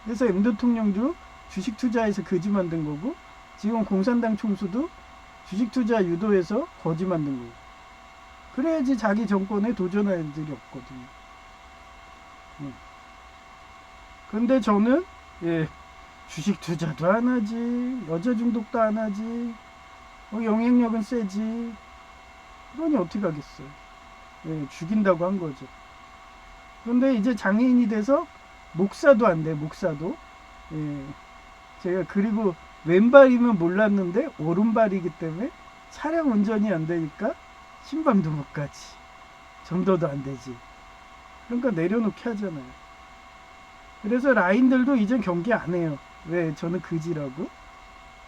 [SPEAKER 1] 그래서 M 대통령도 주식 투자해서 거지 만든 거고, 지금 공산당 총수도 주식 투자 유도해서 거지 만든 거고. 그래야지 자기 정권에 도전할 애들이 없거든요. 근데 저는 주식 투자도 안 하지, 여자 중독도 안 하지, 영향력은 세지. 그러니 어떻게 하겠어요? 죽인다고 한 거죠. 그런데 이제 장애인이 돼서 목사도 안 돼, 목사도. 제가 그리고 왼발이면 몰랐는데 오른발이기 때문에 차량 운전이 안 되니까 신방도 못 가지. 전도도 안 되지. 그러니까 내려놓게 하잖아요. 그래서 라인들도 이제 경기 안 해요. 왜? 저는 그지라고?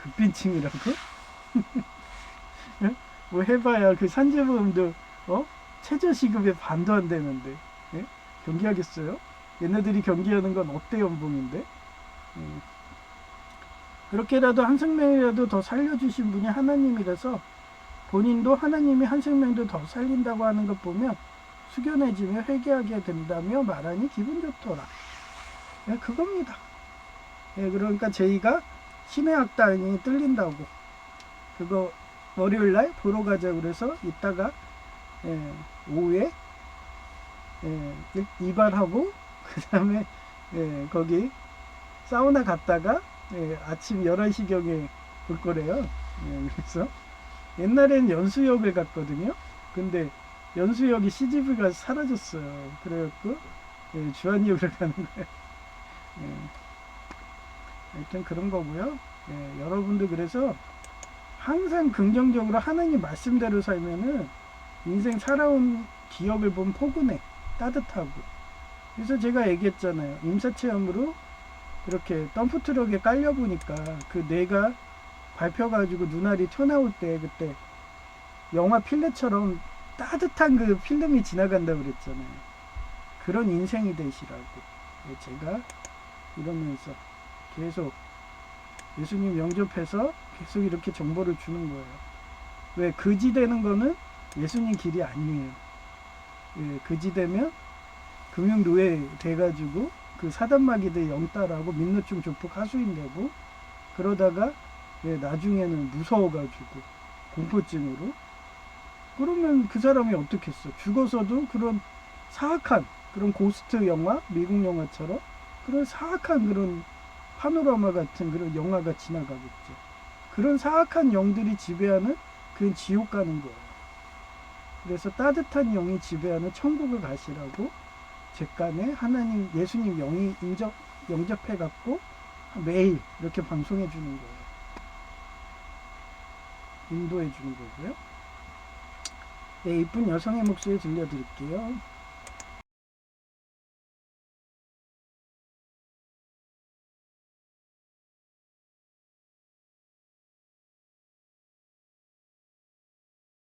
[SPEAKER 1] 극빈층이라고? 뭐 해봐야 그 산재보험도 최저시급의 반도 안 되는데 경기하겠어요? 얘네들이 경기하는 건 억대 연봉인데. 그렇게라도 한 생명이라도 더 살려주신 분이 하나님이라서 본인도 하나님이 한 생명도 더 살린다고 하는 것 보면 숙연해지며 회개하게 된다며 말하니 기분 좋더라. 그겁니다. 그러니까 제이가 신의 악단이 뚫린다고 그거 월요일날 보러 가자 그래서 이따가 오후에 이발하고 그 다음에 거기 사우나 갔다가 아침 11시경에 볼 거래요. 그래서 옛날에는 연수역을 갔거든요. 근데 연수역이 CGV가 사라졌어요. 그래갖고 주안역을 가는 거예요. 하여튼 그런 거고요. 여러분도 그래서 항상 긍정적으로 하나님 말씀대로 살면은 인생 살아온 기억을 보면 포근해, 따뜻하고. 그래서 제가 얘기했잖아요. 임사체험으로 이렇게 덤프트럭에 깔려보니까 그 뇌가 밟혀가지고 눈알이 튀어나올 때 그때 영화 필름처럼 따뜻한 그 필름이 지나간다고 그랬잖아요. 그런 인생이 되시라고 제가 이러면서 계속 예수님 영접해서 계속 이렇게 정보를 주는 거예요. 왜? 그지 되는 거는 예수님 길이 아니에요. 그지 되면 금융노예 돼가지고 그 사단마귀들 영따라고 민노충 조폭 하수인 되고 그러다가 나중에는 무서워가지고 공포증으로 그러면 그 사람이 어떻겠어? 죽어서도 그런 사악한 그런 고스트 영화, 미국 영화처럼 그런 사악한 그런 파노라마 같은 그런 영화가 지나가겠죠. 그런 사악한 영들이 지배하는 그런 지옥 가는 거예요. 그래서 따뜻한 영이 지배하는 천국을 가시라고 제간에 하나님 예수님 영이 영접해 갖고 매일 이렇게 방송해 주는 거예요. 인도해 주는 거고요. 이쁜 여성의 목소리 들려드릴게요.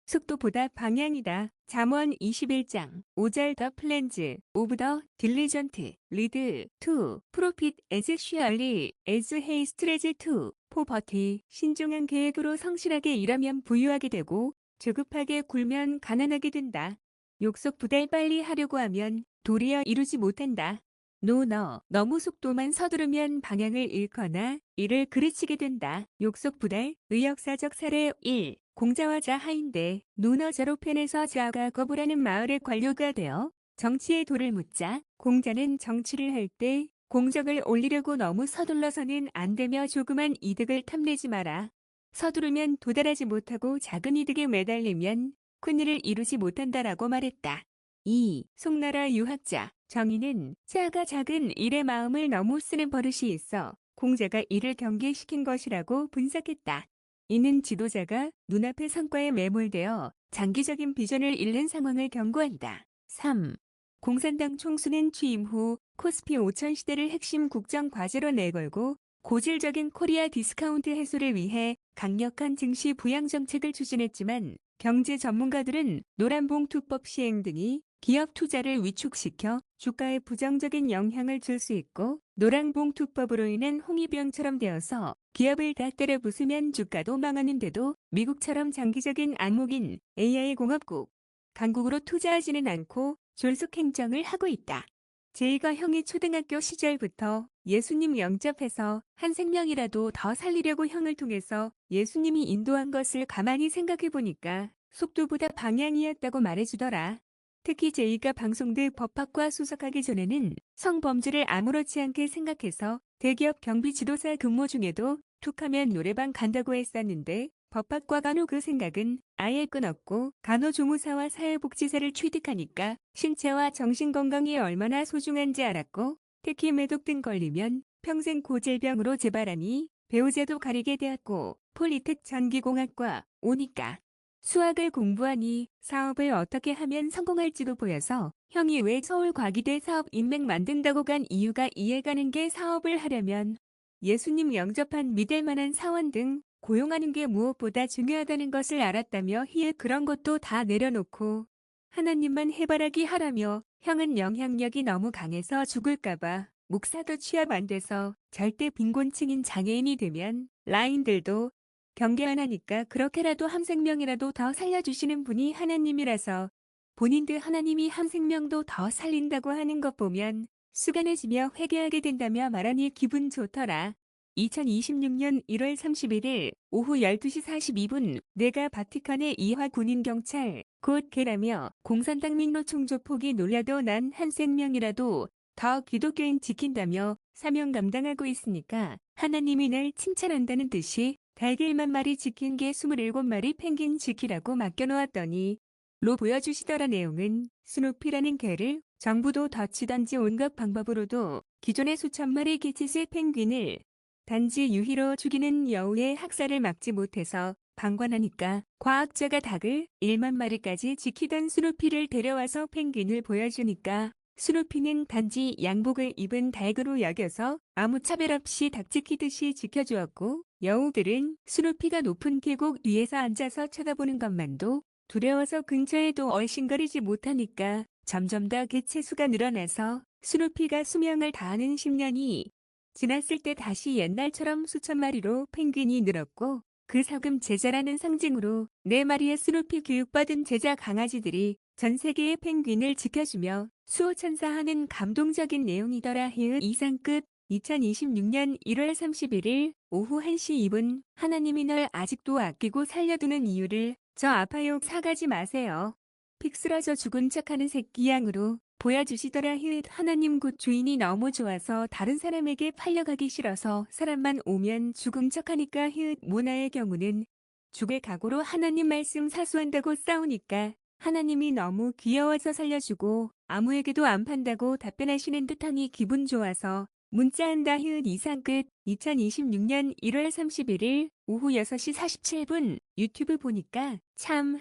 [SPEAKER 2] 속도보다 방향이다. 잠언 21장 5절 더 플랜즈 오브 더 딜리전트 리드 투 프로핏 에즈 슈얼리 에즈 헤이스트레즈 투 포버티 신중한 계획으로 성실하게 일하면 부유하게 되고 조급하게 굴면 가난하게 된다. 욕석부달 빨리 하려고 하면 도리어 이루지 못한다. 노너 너무 속도만 서두르면 방향을 잃거나 이를 그르치게 된다. 욕석부달 의역사적 사례 1. 공자와 하인데 노너 제로펜에서 자가 거부라는 마을의 관료가 되어 정치에 돌을 묻자 공자는 정치를 할 때 공적을 올리려고 너무 서둘러서는 안 되며 조그만 이득을 탐내지 마라. 서두르면 도달하지 못하고 작은 이득에 매달리면 큰일을 이루지 못한다라고 말했다. 2. 송나라 유학자 정의는 자가 작은 일에 마음을 너무 쓰는 버릇이 있어 공자가 이를 경계시킨 것이라고 분석했다. 이는 지도자가 눈앞의 성과에 매몰되어 장기적인 비전을 잃는 상황을 경고한다. 3. 공산당 총수는 취임 후 코스피 5000 시대를 핵심 국정 과제로 내걸고 고질적인 코리아 디스카운트 해소를 위해 강력한 증시 부양 정책을 추진했지만 경제 전문가들은 노란봉투법 시행 등이 기업 투자를 위축시켜 주가에 부정적인 영향을 줄 수 있고 노란봉투법으로 인한 홍위병처럼 되어서 기업을 다 때려 부수면 주가도 망하는데도 미국처럼 장기적인 안목인 AI 공업국, 강국으로 투자하지는 않고 졸속 행정을 하고 있다. 제이가 형이 초등학교 시절부터 예수님 영접해서 한 생명이라도 더 살리려고 형을 통해서 예수님이 인도한 것을 가만히 생각해 보니까 속도보다 방향이었다고 말해주더라. 특히 제이가 방송대 법학과 수석하기 전에는 성범죄를 아무렇지 않게 생각해서 대기업 경비 지도사 근무 중에도 툭하면 노래방 간다고 했었는데 법학과 간후 그 생각은 아예 끊었고 간호조무사와 사회복지사를 취득하니까 신체와 정신건강이 얼마나 소중한지 알았고 특히 매독 등 걸리면 평생 고질병으로 재발하니 배우자도 가리게 되었고 폴리텍 전기공학과 오니까. 수학을 공부하니 사업을 어떻게 하면 성공할지도 보여서 형이 왜 서울과기대 사업 인맥 만든다고 간 이유가 이해가는 게 사업을 하려면 예수님 영접한 믿을 만한 사원 등 고용하는 게 무엇보다 중요하다는 것을 알았다며 그런 것도 다 내려놓고 하나님만 해바라기 하라며 형은 영향력이 너무 강해서 죽을까봐 목사도 취업 안 돼서 절대 빈곤층인 장애인이 되면 라인들도 경계 안 하니까 그렇게라도 한 생명이라도 더 살려주시는 분이 하나님이라서 본인들 하나님이 한 생명도 더 살린다고 하는 것 보면 수간해지며 회개하게 된다며 말하니 기분 좋더라. 2026년 1월 31일 오후 12시 42분 내가 바티칸의 이화 군인경찰 곧 개라며 공산당 민노 총조폭이 놀려도 난 한 생명이라도 더 기독교인 지킨다며 사명 감당하고 있으니까 하나님이 날 칭찬한다는 듯이 달 1만 마리 지킨 개 27마리 펭귄 지키라고 맡겨놓았더니 로 보여주시더라. 내용은 스누피라는 개를 정부도 덧치던지 온갖 방법으로도 기존의 수천 마리 개체수의 펭귄을 단지 유희로 죽이는 여우의 학살을 막지 못해서 방관하니까 과학자가 닭을 1만 마리까지 지키던 스누피를 데려와서 펭귄을 보여주니까 스누피는 단지 양복을 입은 닭으로 여겨서 아무 차별 없이 닭 지키듯이 지켜주었고 여우들은 스누피가 높은 계곡 위에서 앉아서 쳐다보는 것만도 두려워서 근처에도 얼씬거리지 못하니까 점점 더 개체수가 늘어나서 스누피가 수명을 다하는 10년이 지났을 때 다시 옛날처럼 수천 마리로 펭귄이 늘었고 그 석음 제자라는 상징으로 4마리의 스누피 교육받은 제자 강아지들이 전 세계의 펭귄을 지켜주며 수호천사하는 감동적인 내용이더라. 이상 끝. 2026년 1월 31일 오후 1시 2분 하나님이 널 아직도 아끼고 살려두는 이유를 저 아파요 사가지 마세요. 픽 쓰러져 죽은 척하는 새끼 양으로 보여주시더라. 하나님 곧 주인이 너무 좋아서 다른 사람에게 팔려가기 싫어서 사람만 오면 죽은 척하니까. 모나의 경우는 죽을 각오로 하나님 말씀 사수한다고 싸우니까 하나님이 너무 귀여워서 살려주고 아무에게도 안 판다고 답변하시는 듯하니 기분 좋아서 문자한다. 이상 끝. 2026년 1월 31일 오후 6시 47분 유튜브 보니까 참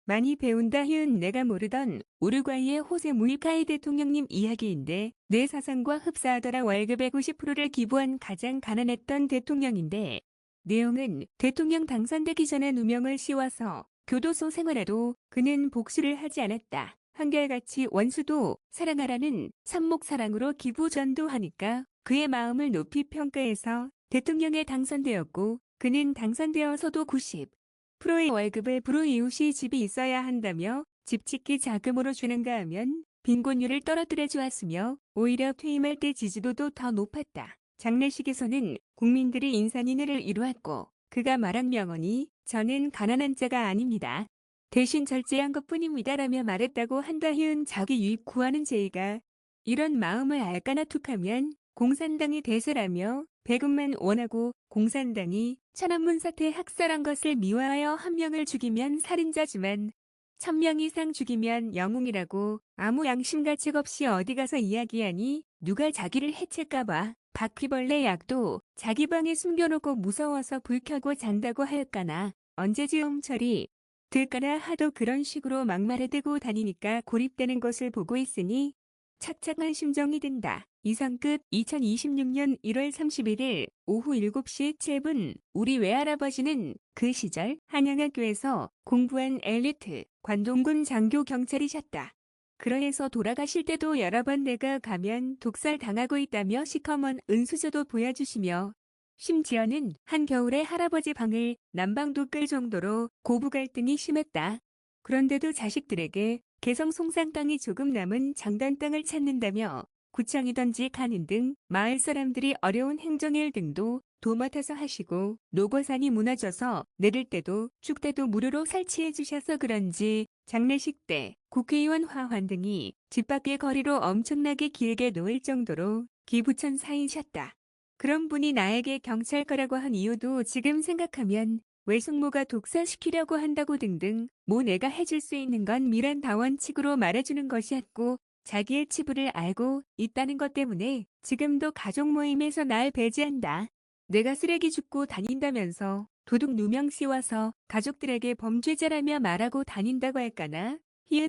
[SPEAKER 2] 많이 배운다. 내가 모르던 우루과이의 호세 무이카이 대통령님 이야기인데 내 사상과 흡사하더라. 월급의 90%를 기부한 가장 가난했던 대통령인데 내용은 대통령 당선되기 전에 누명을 씌워서 교도소 생활에도 그는 복수를 하지 않았다. 한결같이 원수도 사랑하라는 삼목사랑으로 기부 전도하니까 그의 마음을 높이 평가해서 대통령에 당선되었고 그는 당선되어서도 90%의 월급을 불우이웃이 집이 있어야 한다며 집 짓기 자금으로 주는가 하면 빈곤율을 떨어뜨려 주었으며 오히려 퇴임할 때 지지도도 더 높았다. 장례식에서는 국민들이 인산인해를 이루었고 그가 말한 명언이 저는 가난한 자가 아닙니다. 대신 절제한 것뿐입니다라며 말했다고 한다. 자기 유입 구하는 제의가 이런 마음을 알까나 툭하면 공산당이 대세라며 배급만 원하고 공산당이 천안문 사태 학살한 것을 미화하여 1명을 죽이면 살인자지만 1000명 이상 죽이면 영웅이라고 아무 양심가책 없이 어디 가서 이야기하니 누가 자기를 해칠까봐 바퀴벌레 약도 자기 방에 숨겨놓고 무서워서 불 켜고 잔다고 하였까나 언제쯤 철이 들까나 하도 그런 식으로 막말해대고 다니니까 고립되는 것을 보고 있으니 착착한 심정이 든다. 이상 끝. 2026년 1월 31일 오후 7시 7분 우리 외할아버지는 그 시절 한양학교에서 공부한 엘리트 관동군 장교 경찰이셨다. 그러해서 돌아가실 때도 여러 번 내가 가면 독살 당하고 있다며 시커먼 은수저도 보여주시며 심지어는 한겨울에 할아버지 방을 난방도 끌 정도로 고부 갈등이 심했다. 그런데도 자식들에게 개성 송산 땅이 조금 남은 장단 땅을 찾는다며 구청이던지 가는 등 마을 사람들이 어려운 행정일 등도 도맡아서 하시고 노고산이 무너져서 내릴 때도 축 때도 무료로 설치해 주셔서 그런지 장례식 때 국회의원 화환 등이 집 밖의 거리로 엄청나게 길게 놓일 정도로 기부천사이셨다. 그런 분이 나에게 경찰과라고 한 이유도 지금 생각하면 외숙모가 독살시키려고 한다고 등등 내가 해줄 수 있는 건 미란 다원칙으로 말해주는 것이었고 자기의 치부를 알고 있다는 것 때문에 지금도 가족 모임에서 날 배제한다. 내가 쓰레기 줍고 다닌다면서 도둑 누명 씌워서 가족들에게 범죄자라며 말하고 다닌다고 할까나?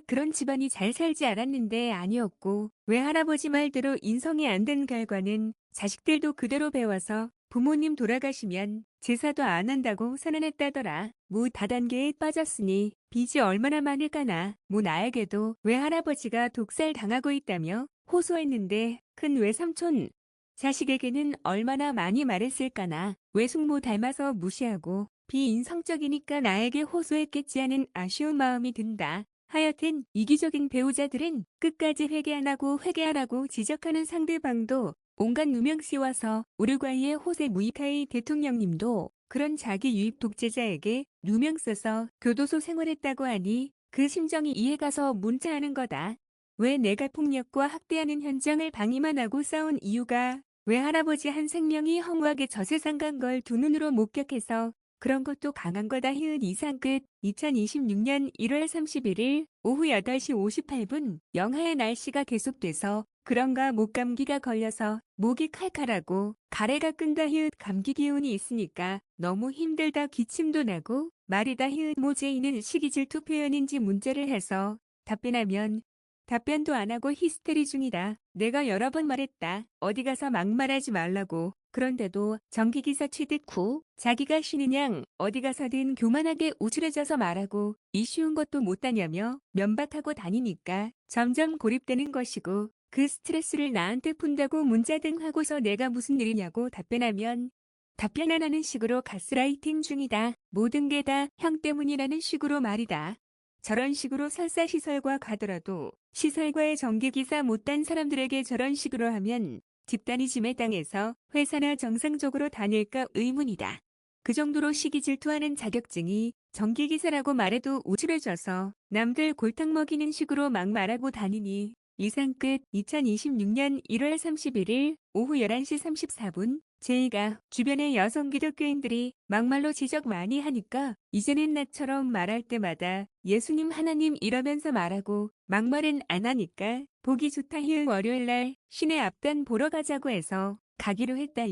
[SPEAKER 2] 그런 집안이 잘 살지 않았는데 아니었고 외할아버지 말대로 인성이 안 된 결과는 자식들도 그대로 배워서 부모님 돌아가시면 제사도 안 한다고 선언했다더라. 다단계에 빠졌으니 빚이 얼마나 많을까나. 나에게도 외할아버지가 독살 당하고 있다며 호소했는데 큰 외삼촌 자식에게는 얼마나 많이 말했을까나. 외숙모 닮아서 무시하고 비인성적이니까 나에게 호소했겠지 하는 아쉬운 마음이 든다. 하여튼 이기적인 배우자들은 끝까지 회개 안 하고 회개하라고 지적하는 상대방도 온갖 누명 씌워서 우루과이의 호세 무이카이 대통령님도 그런 자기 유입 독재자에게 누명 써서 교도소 생활했다고 하니 그 심정이 이해가서 문자하는 거다. 왜 내가 폭력과 학대하는 현장을 방임만 하고 싸운 이유가 외할아버지 한 생명이 허무하게 저 세상 간 걸 두 눈으로 목격해서 그런 것도 강한 거다. 이상 끝. 2026년 1월 31일 오후 8시 58분 영하의 날씨가 계속돼서 그런가 목감기가 걸려서 목이 칼칼하고 가래가 끈다. 감기 기운이 있으니까 너무 힘들다. 기침도 나고 말이다. 모제이는 시기 질투 표현인지 문자를 해서 답변하면 답변도 안 하고 히스테리 중이다. 내가 여러 번 말했다. 어디 가서 막말하지 말라고. 그런데도 정기기사 취득 후 자기가 쉬는 양 어디 가서든 교만하게 우쭐해져서 말하고 이 쉬운 것도 못하냐며 면박하고 다니니까 점점 고립되는 것이고 그 스트레스를 나한테 푼다고 문자 등 하고서 내가 무슨 일이냐고 답변하면 답변 안 하는 식으로 가스라이팅 중이다. 모든 게 다 형 때문이라는 식으로 말이다. 저런 식으로 설사 시설과 가더라도 시설과의 정기기사 못단 사람들에게 저런 식으로 하면 집단이즘에 당해서 회사나 정상적으로 다닐까 의문이다. 그 정도로 시기 질투하는 자격증이 정기기사라고 말해도 우쭐해져서 남들 골탕 먹이는 식으로 막 말하고 다니니. 이상 끝. 2026년 1월 31일 오후 11시 34분 제이가 주변의 여성 기독교인들이 막말로 지적 많이 하니까 이제는 나처럼 말할 때마다 예수님 하나님 이러면서 말하고 막말은 안 하니까 보기 좋다. 월요일날 신의 앞단 보러 가자고 해서 가기로 했다.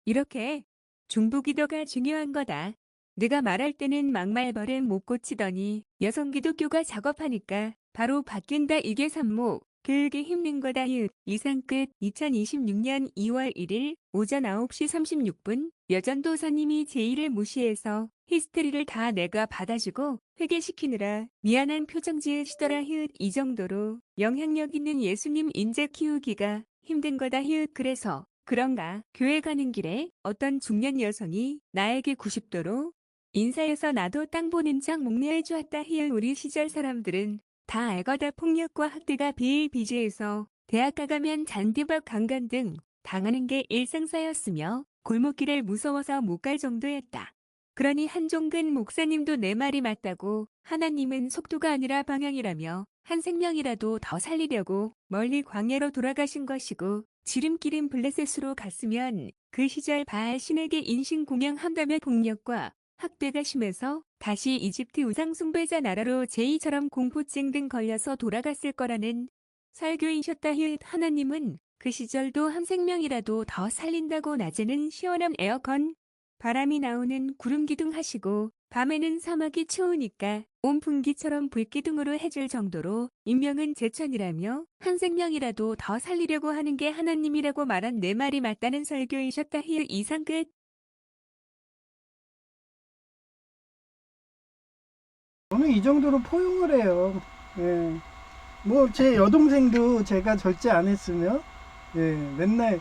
[SPEAKER 2] 이렇게 중보기도가 중요한 거다. 내가 말할 때는 막말 버릇 못 고치더니 여성 기독교가 작업하니까 바로 바뀐다. 이게 산목 교육이 힘든 거다. 이상 끝. 2026년 2월 1일 오전 9시 36분 여전도사님이 제의를 무시해서 히스테리를 다 내가 받아주고 회개시키느라 미안한 표정 지으시더라. 이 정도로 영향력 있는 예수님 인재 키우기가 힘든 거다. 그래서 그런가 교회 가는 길에 어떤 중년 여성이 나에게 90도로 인사해서 나도 땅 보는 장 목례해 주었다. 우리 시절 사람들은 다 알거다. 폭력과 학대가 비일비재해서 대학 가가면 잔디밭 강간 등 당하는 게 일상사였으며 골목길을 무서워서 못 갈 정도였다. 그러니 한종근 목사님도 내 말이 맞다고 하나님은 속도가 아니라 방향이라며 한 생명이라도 더 살리려고 멀리 광야로 돌아가신 것이고 지름길인 블레셋으로 갔으면 그 시절 바알 신에게 인신공양한다며 폭력과 학대가 심해서 다시 이집트 우상숭배자 나라로 제이처럼 공포증 등 걸려서 돌아갔을 거라는 설교이셨다. 하나님은 그 시절도 한 생명이라도 더 살린다고 낮에는 시원한 에어컨, 바람이 나오는 구름기둥 하시고 밤에는 사막이 추우니까 온풍기처럼 불기둥으로 해줄 정도로 인명은 제천이라며 한 생명이라도 더 살리려고 하는 게 하나님이라고 말한 내 말이 맞다는 설교이셨다. 이상 끝.
[SPEAKER 1] 저는 이 정도로 포용을 해요. 예. 뭐 제 여동생도 제가 절제 안 했으면 맨날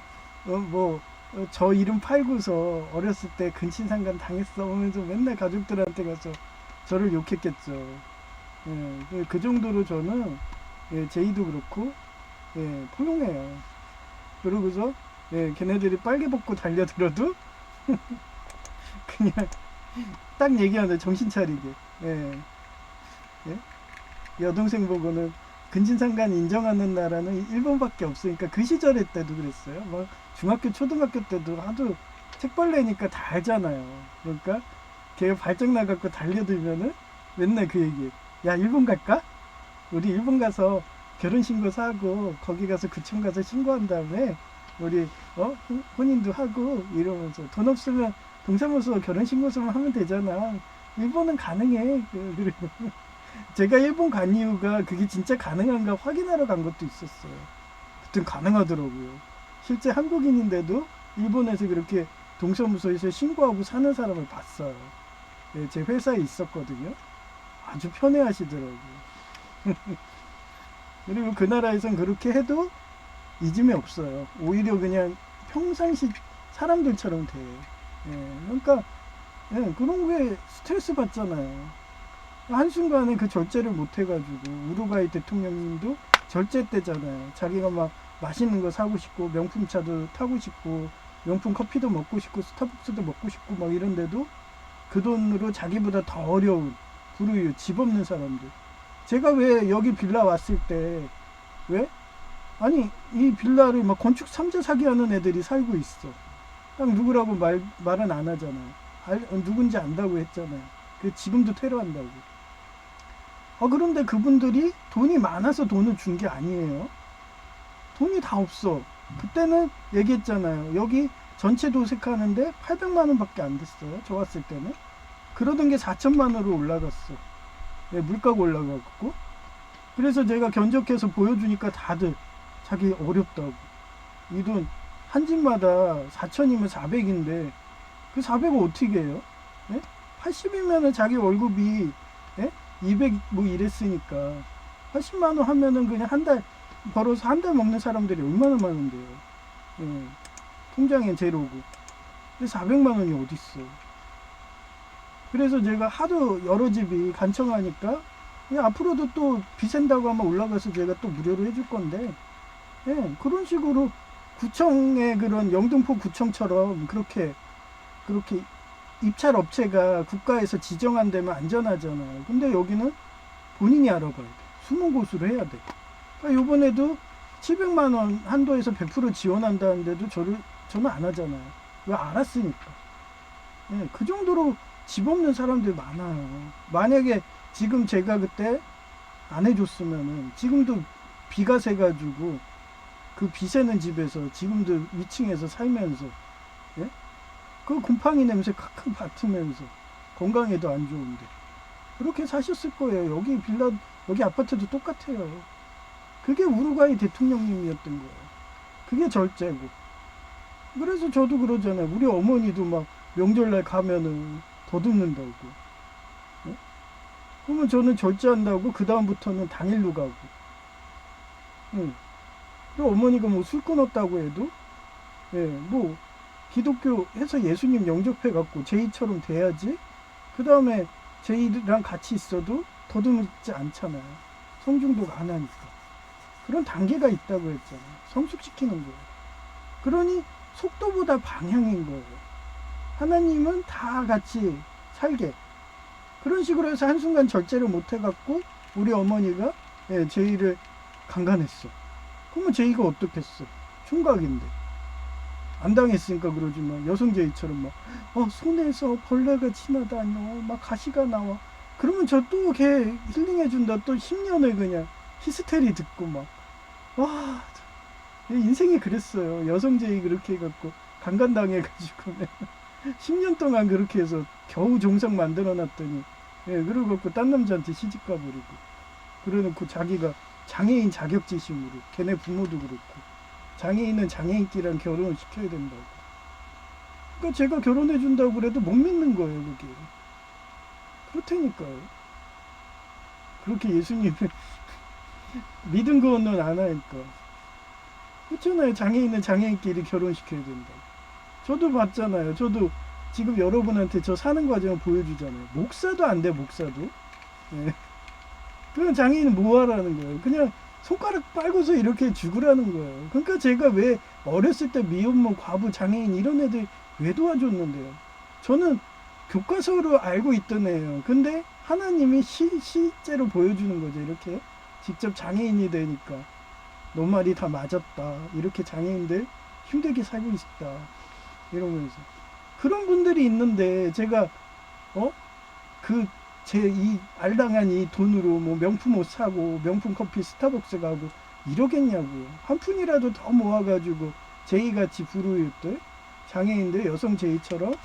[SPEAKER 1] 저 이름 팔고서 어렸을 때 근친상간 당했어 하면서 맨날 가족들한테 가서 저를 욕했겠죠. 그 정도로 저는 제이도 그렇고 포용해요. 그러고서 걔네들이 빨개 벗고 달려들어도 그냥 딱 얘기하는데 정신 차리게. 여동생 보고는 근친상간 인정하는 나라는 일본밖에 없으니까 그 시절에 때도 그랬어요. 막 중학교 초등학교 때도 하도 책벌레니까 다 알잖아요. 그러니까 걔가 발작 나갖고 달려들면은 맨날 그 얘기. 야 일본 갈까? 우리 일본 가서 결혼신고 사고 거기 가서 구청 가서 신고한 다음에 우리 혼인도 하고 이러면서 돈 동사무소 결혼신고서만 하면 되잖아. 일본은 가능해. 그리고 제가 일본 간 이유가 그게 진짜 가능한가 확인하러 간 것도 있었어요. 그땐 가능하더라고요. 실제 한국인인데도 일본에서 그렇게 동사무소에서 신고하고 사는 사람을 봤어요. 예, 제 회사에 있었거든요. 아주 편해하시더라고요. 그리고 그 나라에선 그렇게 해도 잊음이 없어요. 오히려 그냥 평상시 사람들처럼 돼. 예, 그러니까 예, 그런 게 스트레스 받잖아요. 한순간에 그 절제를 못 해가지고 우루과이 대통령님도 절제 때잖아요. 자기가 막 맛있는 거 사고 싶고 명품 차도 타고 싶고 명품 커피도 먹고 싶고 스타벅스도 먹고 싶고 막 이런데도 그 돈으로 자기보다 더 어려운 불우이웃 집 없는 사람들. 제가 왜 여기 빌라 왔을 때 왜? 아니 이 빌라를 막 건축 3자 사기하는 애들이 살고 있어. 딱 누구라고 말은 안 하잖아요. 누군지 안다고 했잖아요. 그 지금도 테러한다고. 그런데 그분들이 돈이 많아서 돈을 준 게 아니에요. 돈이 다 없어. 그때는 얘기했잖아요. 여기 전체 도색하는데 800만 원밖에 안 됐어요. 저 왔을 때는. 그러던 게 4천만 원으로 올라갔어. 네, 물가가 올라가고. 그래서 제가 견적해서 보여주니까 다들 자기 어렵다고. 이 돈 한 집마다 4천이면 400인데 그 400을 어떻게 해요? 네? 80이면은 자기 월급이 200 뭐 이랬으니까 80만 원 하면은 그냥 한 달 벌어서 한 달 먹는 사람들이 얼마나 많은데요. 예. 통장에 제로고. 근데 400만 원이 어딨어. 그래서 제가 하도 여러 집이 간청하니까 앞으로도 또 비센다고 하면 올라가서 제가 또 무료로 해줄 건데 예, 그런 식으로 구청의 그런 영등포 구청처럼 그렇게 입찰 업체가 국가에서 지정한 데면 안전하잖아요. 근데 여기는 본인이 알아봐야 돼. 숨은 곳으로 해야 돼. 그러니까 요번에도 700만 원 한도에서 100% 지원한다는데도 저는 안 하잖아요. 왜? 알았으니까. 예, 그 정도로 집 없는 사람들 많아요. 만약에 지금 제가 그때 안 해줬으면은 지금도 비가 새가지고 그 비 새는 집에서 지금도 위층에서 살면서 예? 그 곰팡이 냄새 칵칵 맡으면서 건강에도 안 좋은데 그렇게 사셨을 거예요. 여기 아파트도 똑같아요. 그게 우루과이 대통령님이었던 거예요. 그게 절제고. 그래서 저도 그러잖아요. 우리 어머니도 막 명절날 가면은 더듬는다고. 예? 그러면 저는 절제한다고 그 다음부터는 당일로 가고. 예. 그리고 어머니가 뭐 술 끊었다고 해도 예, 뭐 기독교 해서 예수님 영접해 갖고 제이처럼 돼야지. 그 다음에 제이랑 같이 있어도 더듬지 않잖아요. 성중독 안 하니까. 그런 단계가 있다고 했잖아요. 성숙시키는 거예요. 그러니 속도보다 방향인 거예요. 하나님은 다 같이 살게. 그런 식으로 해서 한순간 절제를 못 해갖고 우리 어머니가 제이를 강간했어. 그러면 제이가 어떻겠어? 총각인데. 안 당했으니까 그러지만 여성제이처럼 막 손에서 벌레가 지나다녀 막 가시가 나와 그러면 저 또 걔 힐링해준다 또 10년을 그냥 히스테리 듣고 와 인생이 그랬어요. 여성제이 그렇게 해갖고 강간당해가지고 10년 동안 그렇게 해서 겨우 종상 만들어놨더니 그러고 갖고 딴 남자한테 시집 가버리고 그래놓고 자기가 장애인 자격지심으로 걔네 부모도 그렇고 장애인은 장애인끼리랑 결혼을 시켜야 된다고. 그러니까 제가 결혼해준다고 그래도 못 믿는 거예요, 그게. 그렇다니까요. 그렇게 예수님을 믿은 거는 안 하니까. 그렇잖아요. 장애인은 장애인끼리 결혼시켜야 된다고. 저도 봤잖아요. 저도 지금 여러분한테 저 사는 과정을 보여주잖아요. 목사도 안 돼, 목사도. 네. 그냥 장애인은 뭐 하라는 거예요? 그냥 손가락 빨고서 이렇게 죽으라는 거예요. 그러니까 제가 왜 어렸을 때 미혼모, 과부, 장애인 이런 애들 왜 도와줬는데요? 저는 교과서로 알고 있던 애예요. 근데 하나님이 실제로 보여주는 거죠. 이렇게 직접 장애인이 되니까 너 말이 다 맞았다. 이렇게 장애인들 힘들게 살고 있다. 이러면서 그런 분들이 있는데 제가 제 이 알당한 이 돈으로 뭐 명품 옷 사고 명품 커피 스타벅스 가고 이러겠냐고요. 한 푼이라도 더 모아가지고 제이같이 불우이웃들 장애인들 여성 제이처럼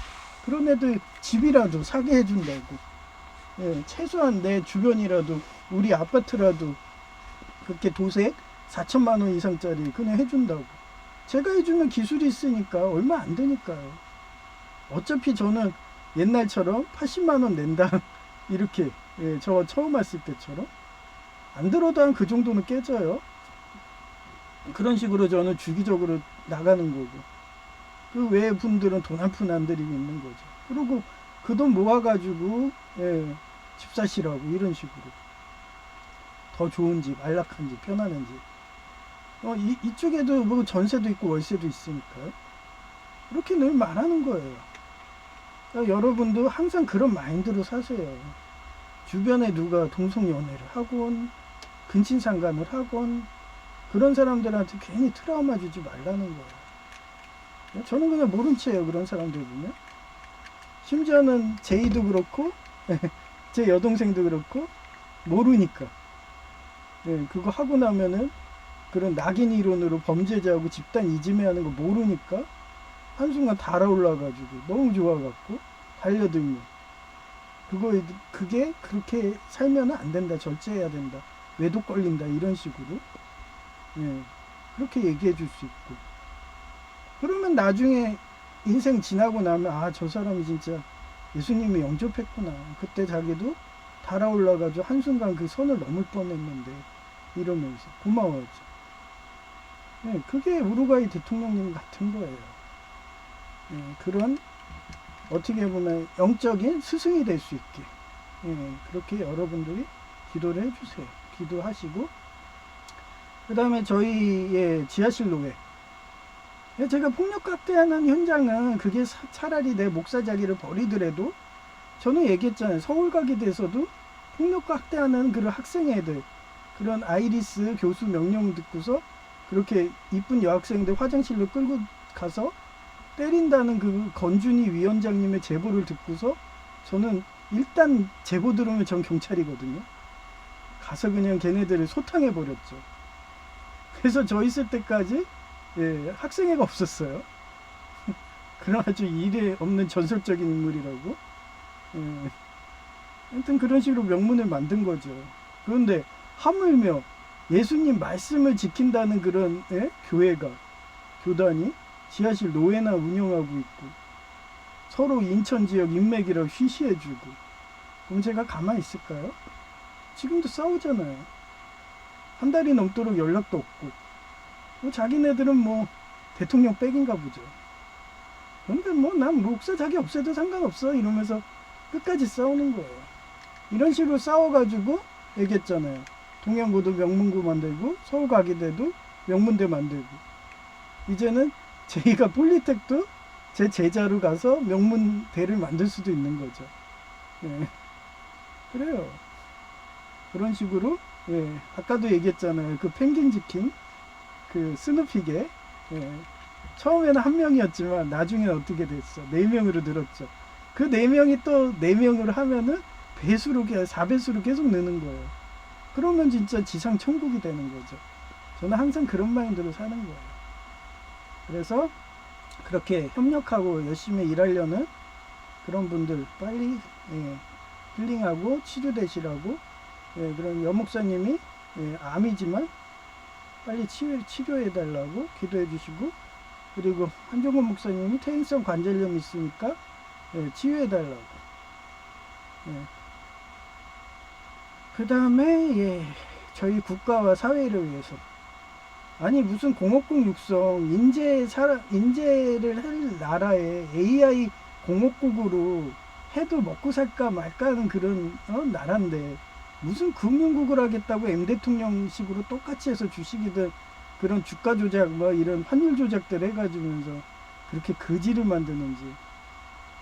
[SPEAKER 1] 그런 애들 집이라도 사게 해준다고. 예, 최소한 내 주변이라도 우리 아파트라도 그렇게 도색 4천만 원 이상짜리 그냥 해준다고. 제가 해주는 기술이 있으니까 얼마 안 되니까요. 어차피 저는 옛날처럼 80만 원 낸다 이렇게 예, 저 처음 왔을 때처럼 안 들어도 한 그 정도는 깨져요. 그런 식으로 저는 주기적으로 나가는 거고, 그 외의 분들은 돈 한 푼 안 들이고 있는 거죠. 그리고 그 돈 모아가지고 예, 집 사시라고 이런 식으로 더 좋은 집, 안락한 집, 편안한 집. 이쪽에도 뭐 전세도 있고 월세도 있으니까요. 그렇게 늘 말하는 거예요. 그러니까 여러분도 항상 그런 마인드로 사세요. 주변에 누가 동성연애를 하건 근친상간을 하건 그런 사람들한테 괜히 트라우마 주지 말라는 거예요. 저는 그냥 모른 채예요. 그런 사람들 보면. 심지어는 제이도 그렇고 제 여동생도 그렇고 모르니까. 네, 그거 하고 나면은 그런 낙인 이론으로 범죄자하고 집단 이지매하는 거 모르니까 한순간 달아올라가지고 너무 좋아갖고 달려들면 그게 그렇게 살면 안 된다, 절제해야 된다, 외독 걸린다 이런 식으로 예, 그렇게 얘기해 줄 수 있고, 그러면 나중에 인생 지나고 나면 아, 저 사람이 진짜 예수님이 영접했구나, 그때 자기도 달아올라가지고 한순간 그 선을 넘을 뻔했는데 이러면서 고마워하죠. 예, 그게 우루과이 대통령님 같은 거예요. 예, 그런 어떻게 보면 영적인 스승이 될 수 있게 예, 그렇게 여러분들이 기도를 해주세요. 기도하시고, 그 다음에 저희의 지하실 노예, 제가 폭력학대하는 현장은 그게 차라리 내 목사 자리를 버리더라도, 저는 얘기했잖아요. 서울 가게 돼서도 폭력학대하는 그런 학생 애들, 그런 아이리스 교수 명령 듣고서 그렇게 이쁜 여학생들 화장실로 끌고 가서 때린다는 그 건준희 위원장님의 제보를 듣고서 저는 일단 제보 들으면 전 경찰이거든요. 가서 그냥 걔네들을 소탕해 버렸죠. 그래서 저 있을 때까지 예, 학생회가 없었어요. 그런 아주 일에 없는 전설적인 인물이라고. 예. 하여튼 그런 식으로 명문을 만든 거죠. 그런데 하물며 예수님 말씀을 지킨다는 그런 예? 교회가, 교단이 지하실 노예나 운영하고 있고 서로 인천 지역 인맥이라고 쉬쉬해주고, 그럼 제가 가만히 있을까요? 지금도 싸우잖아요. 한 달이 넘도록 연락도 없고, 뭐 자기네들은 뭐 대통령 백인가 보죠. 근데 뭐 난 목사 자기 없애도 상관없어 이러면서 끝까지 싸우는 거예요. 이런 식으로 싸워가지고 얘기했잖아요. 동양고도 명문고 만들고 서울 가게 돼도 명문대 만들고, 이제는 제이가 폴리텍도 제 제자로 가서 명문대를 만들 수도 있는 거죠. 예. 그래요. 그런 식으로 예. 아까도 얘기했잖아요. 그 펭귄 지킨 그 스누피게 예. 처음에는 한 명이었지만 나중에는 어떻게 됐어? 4명으로 늘었죠. 그 4명이 또 4명으로 하면은 배수로 4배수로 계속 느는 거예요. 그러면 진짜 지상 천국이 되는 거죠. 저는 항상 그런 마인드로 사는 거예요. 그래서 그렇게 협력하고 열심히 일하려는 그런 분들 빨리 예, 힐링하고 치료되시라고 예, 그런 여목사님이 예, 암이지만 빨리 치료해 달라고 기도해 주시고, 그리고 한종건 목사님이 퇴행성 관절염이 있으니까 예, 치유해 달라고. 예. 그 다음에 예, 저희 국가와 사회를 위해서, 아니 무슨 공업국 육성 인재를 할 나라에 AI 공업국으로 해도 먹고 살까 말까 하는 그런 나라인데, 무슨 금융국을 하겠다고 M 대통령식으로 똑같이 해서 주식이든 그런 주가 조작 뭐 이런 환율 조작들 해가지면서 그렇게 거지를 만드는지,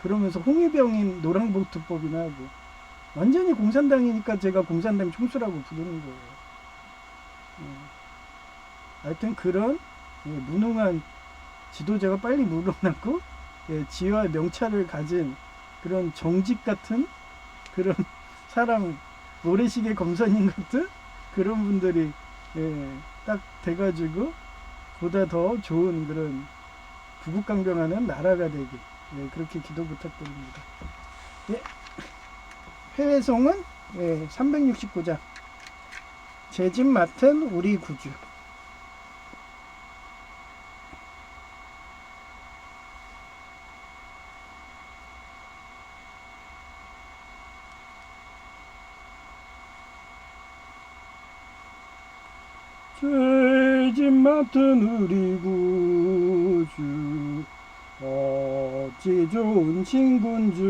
[SPEAKER 1] 그러면서 홍위병인 노랑보트법이나 하고 완전히 공산당이니까 제가 공산당 총수라고 부르는 거예요. 하여튼 그런 예, 무능한 지도자가 빨리 물러나고 예, 지와 명찰을 가진 그런 정직 같은 그런 사람, 모래시계 검사님 같은 그런 분들이 예, 딱 돼가지고 보다 더 좋은 그런 구국강병하는 나라가 되게 예, 그렇게 기도 부탁드립니다. 예, 회송은 369장 제 집 맡은 우리 구주. 제 집 맡은 우리 구주 어찌 좋은 친구인지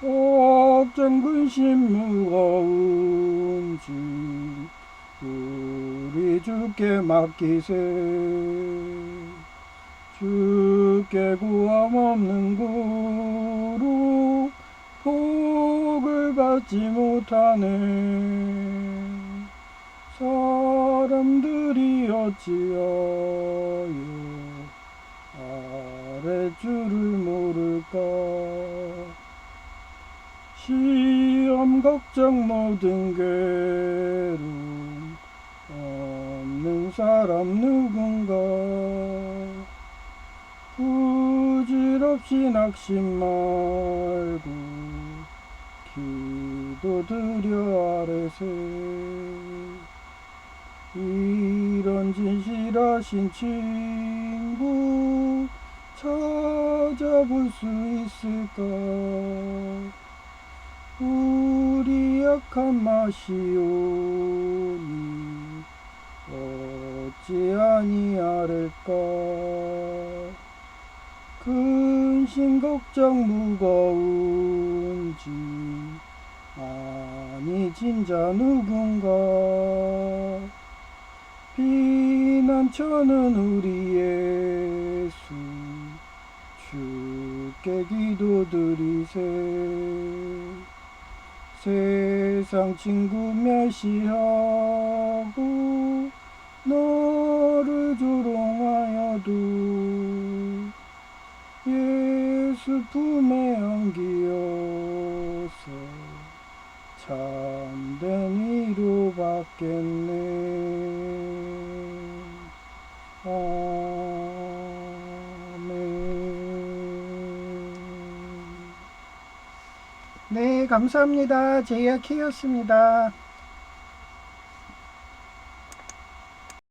[SPEAKER 1] 걱정 근심 무거운 짐 우리 주께 맡기세. 주께 구함 없는 고로 복을 받지 못하네. 사람들이 어찌하여 아랫줄을 모를까. 시험 걱정 모든 괴로움 없는 사람 누군가. 부질없이 낙심 말고 기도드려 아뢰세. 이런 진실하신 친구 찾아볼 수 있을까. 우리 약한 마시오니 어찌 아니하릴까. 근심 걱정 무거운 짐 아니 진짜 누군가. 피난처는 우리 예수 주께 기도드리세. 세상 친구 멸시하고 너를 조롱하여도 예수 품에 안기어서 참된 위로 받겠네. 아멘. 네, 감사합니다. 제이아키였습니다.